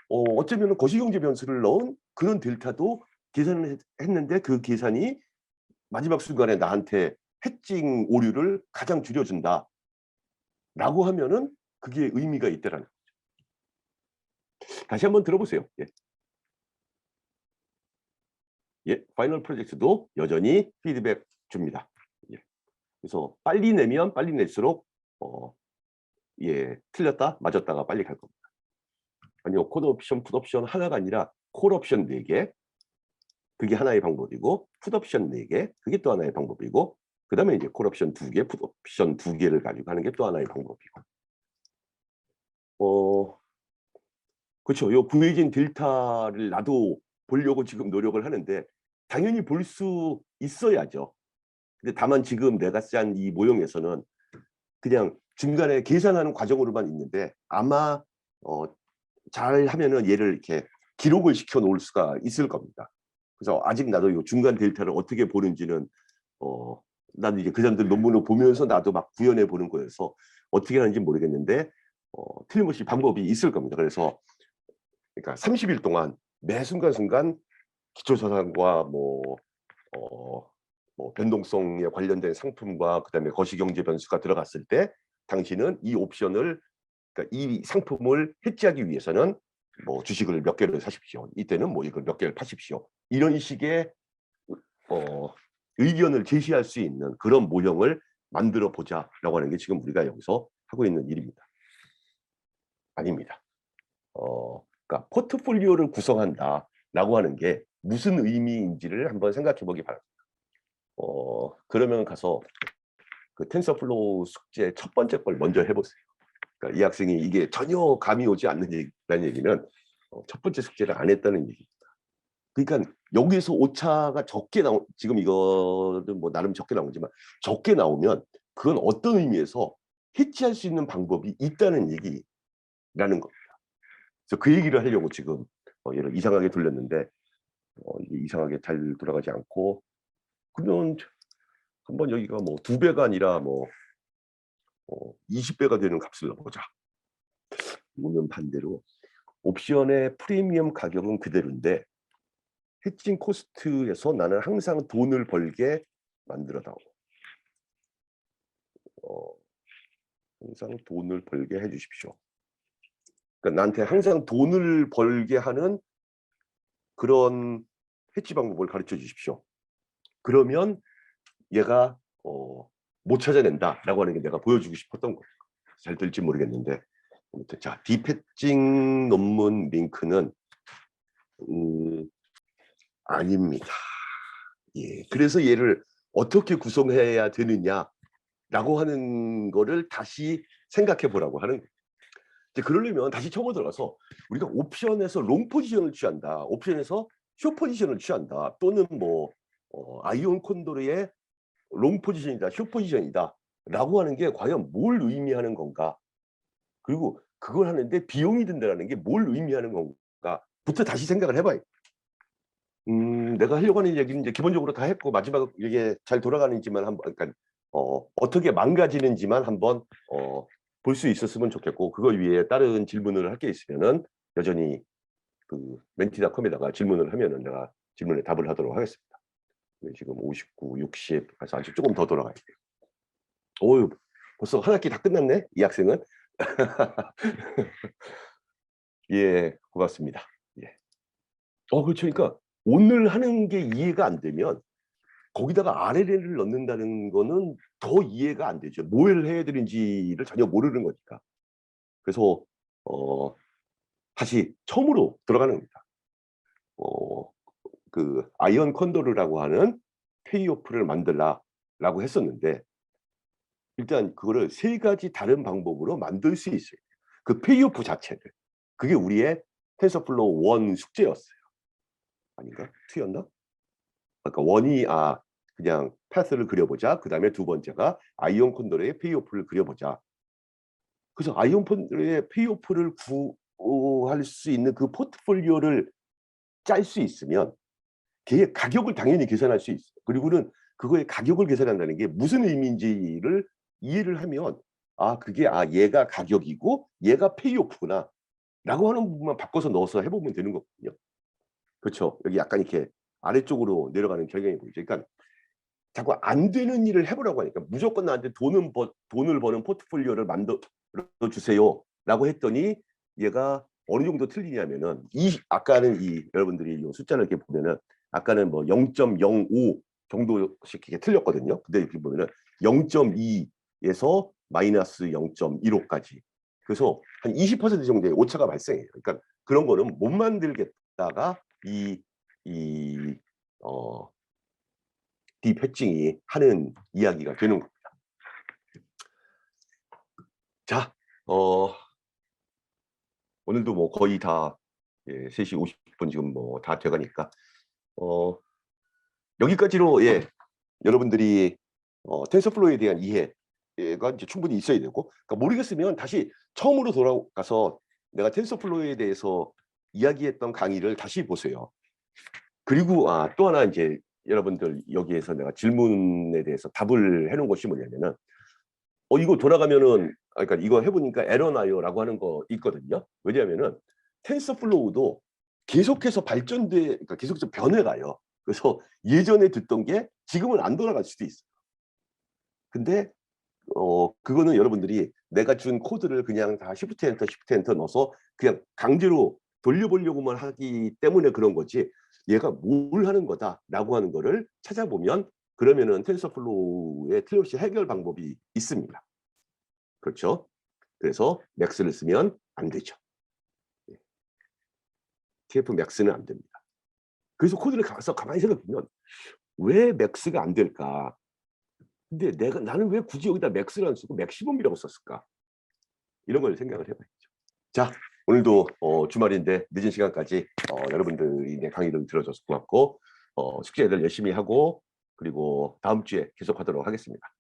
어쩌면 거시경제 변수를 넣은 그런 델타도 계산을 했는데 그 계산이 마지막 순간에 나한테 해칭 오류를 가장 줄여준다 라고 하면은 그게 의미가 있다라는 거죠. 다시 한번 들어보세요. 예. 예, 파이널 프로젝트도 여전히 피드백 줍니다. 예. 그래서 빨리 내면 빨리 낼수록 예, 틀렸다 맞았다가 빨리 갈 겁니다. 아니요, 콜 옵션, 풋 옵션 하나가 아니라 콜 옵션 4개 그게 하나의 방법이고 풋 옵션 4개 그게 또 하나의 방법이고 그다음에 이제 콜 옵션 2개, 풋 옵션 2개를 가지고 하는 게 또 하나의 방법이고. 그렇죠. 요 구해진 델타를 나도 보려고 지금 노력을 하는데 당연히 볼 수 있어야죠. 근데 다만 지금 내가 짠 이 모형에서는 그냥 중간에 계산하는 과정으로만 있는데 아마 잘하면은 얘를 이렇게 기록을 시켜 놓을 수가 있을 겁니다. 그래서 아직 나도 요 중간 델타를 어떻게 보는지는 나도 이제 그 사람들 논문을 보면서 나도 막 구현해 보는 거여서 어떻게 하는지 모르겠는데 틀림없이 방법이 있을 겁니다. 그래서 그러니까 30일 동안 매 순간순간 기초자산과 뭐 변동성에 관련된 상품과 그다음에 거시경제 변수가 들어갔을 때 당신은 이 옵션을 그러니까 이 상품을 해지하기 위해서는 뭐 주식을 몇 개를 사십시오. 이때는 뭐 이걸 몇 개를 파십시오. 이런 식의 의견을 제시할 수 있는 그런 모형을 만들어 보자라고 하는 게 지금 우리가 여기서 하고 있는 일입니다. 아닙니다. 그러니까 포트폴리오를 구성한다라고 하는 게 무슨 의미인지를 한번 생각해 보기 바랍니다. 그러면 가서 그 텐서플로우 숙제 첫 번째 걸 먼저 해보세요. 그러니까 이 학생이 이게 전혀 감이 오지 않는다는 얘기는 첫 번째 숙제를 안 했다는 얘기입니다. 그러니까 여기서 오차가 적게 지금 이거는 뭐 나름 적게 나오지만 적게 나오면 그건 어떤 의미에서 해치할 수 있는 방법이 있다는 얘기라는 겁니다. 그래서 그 얘기를 하려고 지금 얘를 이상하게 돌렸는데 이게 이상하게 잘 돌아가지 않고 그러면 한번 여기가 뭐 2배가 아니라 뭐 20배가 되는 값을 넣어보자. 그러면 반대로 옵션의 프리미엄 가격은 그대로인데 해칭 코스트에서 나는 항상 돈을 벌게 만들어다오. 항상 돈을 벌게 해주십시오. 그러니까 나한테 항상 돈을 벌게 하는 그런 해치 방법을 가르쳐 주십시오. 그러면 얘가 못 찾아낸다라고 하는 게 내가 보여주고 싶었던 거예요. 잘 될지 모르겠는데 아무튼 자 디패칭 논문 링크는 아닙니다. 예, 그래서 얘를 어떻게 구성해야 되느냐라고 하는 거를 다시 생각해 보라고 하는 거예요. 이제 그러려면 다시 처음으로 들어가서 우리가 옵션에서 롱 포지션을 취한다, 옵션에서 숏 포지션을 취한다, 또는 뭐 아이온 콘도르의 롱 포지션이다, 숏 포지션이다 라고 하는 게 과연 뭘 의미하는 건가, 그리고 그걸 하는데 비용이 든다는 게 뭘 의미하는 건가 부터 다시 생각을 해봐요. 내가 하려고 하는 얘기는 이제 기본적으로 다 했고, 마지막 이게 잘 돌아가는지만 한번, 그러니까 어떻게 망가지는지만 한번 볼 수 있었으면 좋겠고, 그걸 위해 다른 질문을 할 게 있으면은 여전히 그 멘티닷컴에다가 질문을 하면은 내가 질문에 답을 하도록 하겠습니다. 지금 59, 60, 그래서 아직 조금 더 돌아가야 돼요. 오, 벌써 한 학기 다 끝났네, 이 학생은. 예, 고맙습니다. 예. 그렇죠. 그러니까 오늘 하는 게 이해가 안 되면 거기다가 RLL을 넣는다는 거는 더 이해가 안 되죠. 뭘 해야 되는지를 전혀 모르는 거니까. 그래서 다시 처음으로 들어가는 겁니다. 그 아이언 컨도르라고 하는 페이오프를 만들라라고 했었는데, 일단 그거를 세 가지 다른 방법으로 만들 수 있어요. 그 페이오프 자체를. 그게 우리의 텐서플로우 1 숙제였어요. 아닌가? 2였나? 아까 1이 그냥 패스를 그려보자. 그 다음에 두 번째가 아이온 콘도르의 페이오프를 그려보자. 그래서 아이온 콘도르의 페이오프를 구할 수 있는 그 포트폴리오를 짤 수 있으면 걔의 가격을 당연히 계산할 수 있어요. 그리고는 그거의 가격을 계산한다는 게 무슨 의미인지를 이해를 하면 그게 얘가 가격이고 얘가 페이오프구나 라고 하는 부분만 바꿔서 넣어서 해보면 되는 거거든요. 그렇죠. 여기 약간 이렇게 아래쪽으로 내려가는 경향이 보이죠. 그러니까 자꾸 안 되는 일을 해보라고 하니까, 무조건 나한테 돈을 버는 포트폴리오를 만들어 주세요 라고 했더니 얘가 어느 정도 틀리냐면은, 아까는 여러분들이 이 숫자를 이렇게 보면은 아까는 뭐 0.05 정도씩 이렇게 틀렸거든요. 근데 이렇게 보면은 0.2에서 마이너스 0.15까지. 그래서 한 20% 정도의 오차가 발생해요. 그러니까 그런 거는 못 만들겠다가 딥패칭이 하는 이야기가 되는 겁니다. 자, 오늘도 뭐 거의 다 3시 50분 지금 뭐 다 돼가니까 여기까지로 여러분들이 텐서플로우에 대한 이해가 이제 충분히 있어야 되고, 그러니까 모르겠으면 다시 처음으로 돌아가서 내가 텐서플로우에 대해서 이야기했던 강의를 다시 보세요. 그리고 또 하나 이제 여러분들 여기에서 내가 질문에 대해서 답을 해놓은 것이 뭐냐면은, 이거 돌아가면은 그러니까 이거 해보니까 에러 나요라고 하는 거 있거든요. 왜냐하면은 텐서플로우도 계속해서 그러니까 계속해서 변해가요. 그래서 예전에 듣던 게 지금은 안 돌아갈 수도 있어요. 근데 그거는 여러분들이 내가 준 코드를 그냥 다 Shift 엔터 Shift 엔터 넣어서 그냥 강제로 돌려보려고만 하기 때문에 그런 거지, 얘가 뭘 하는 거다라고 하는 거를 찾아보면 그러면은 텐서플로우의 틀림없이 해결 방법이 있습니다. 그렇죠? 그래서 맥스를 쓰면 안 되죠. TF 맥스는 안 됩니다. 그래서 코드를 가서 가만히 생각해보면 왜 맥스가 안 될까? 근데 나는 왜 굳이 여기다 맥스를 안 쓰고 맥시멈이라고 썼을까? 이런 걸 생각을 해봐야죠. 자, 오늘도 주말인데 늦은 시간까지 여러분들이 내 강의를 들어줘서 고맙고, 숙제들 열심히 하고, 그리고 다음 주에 계속하도록 하겠습니다.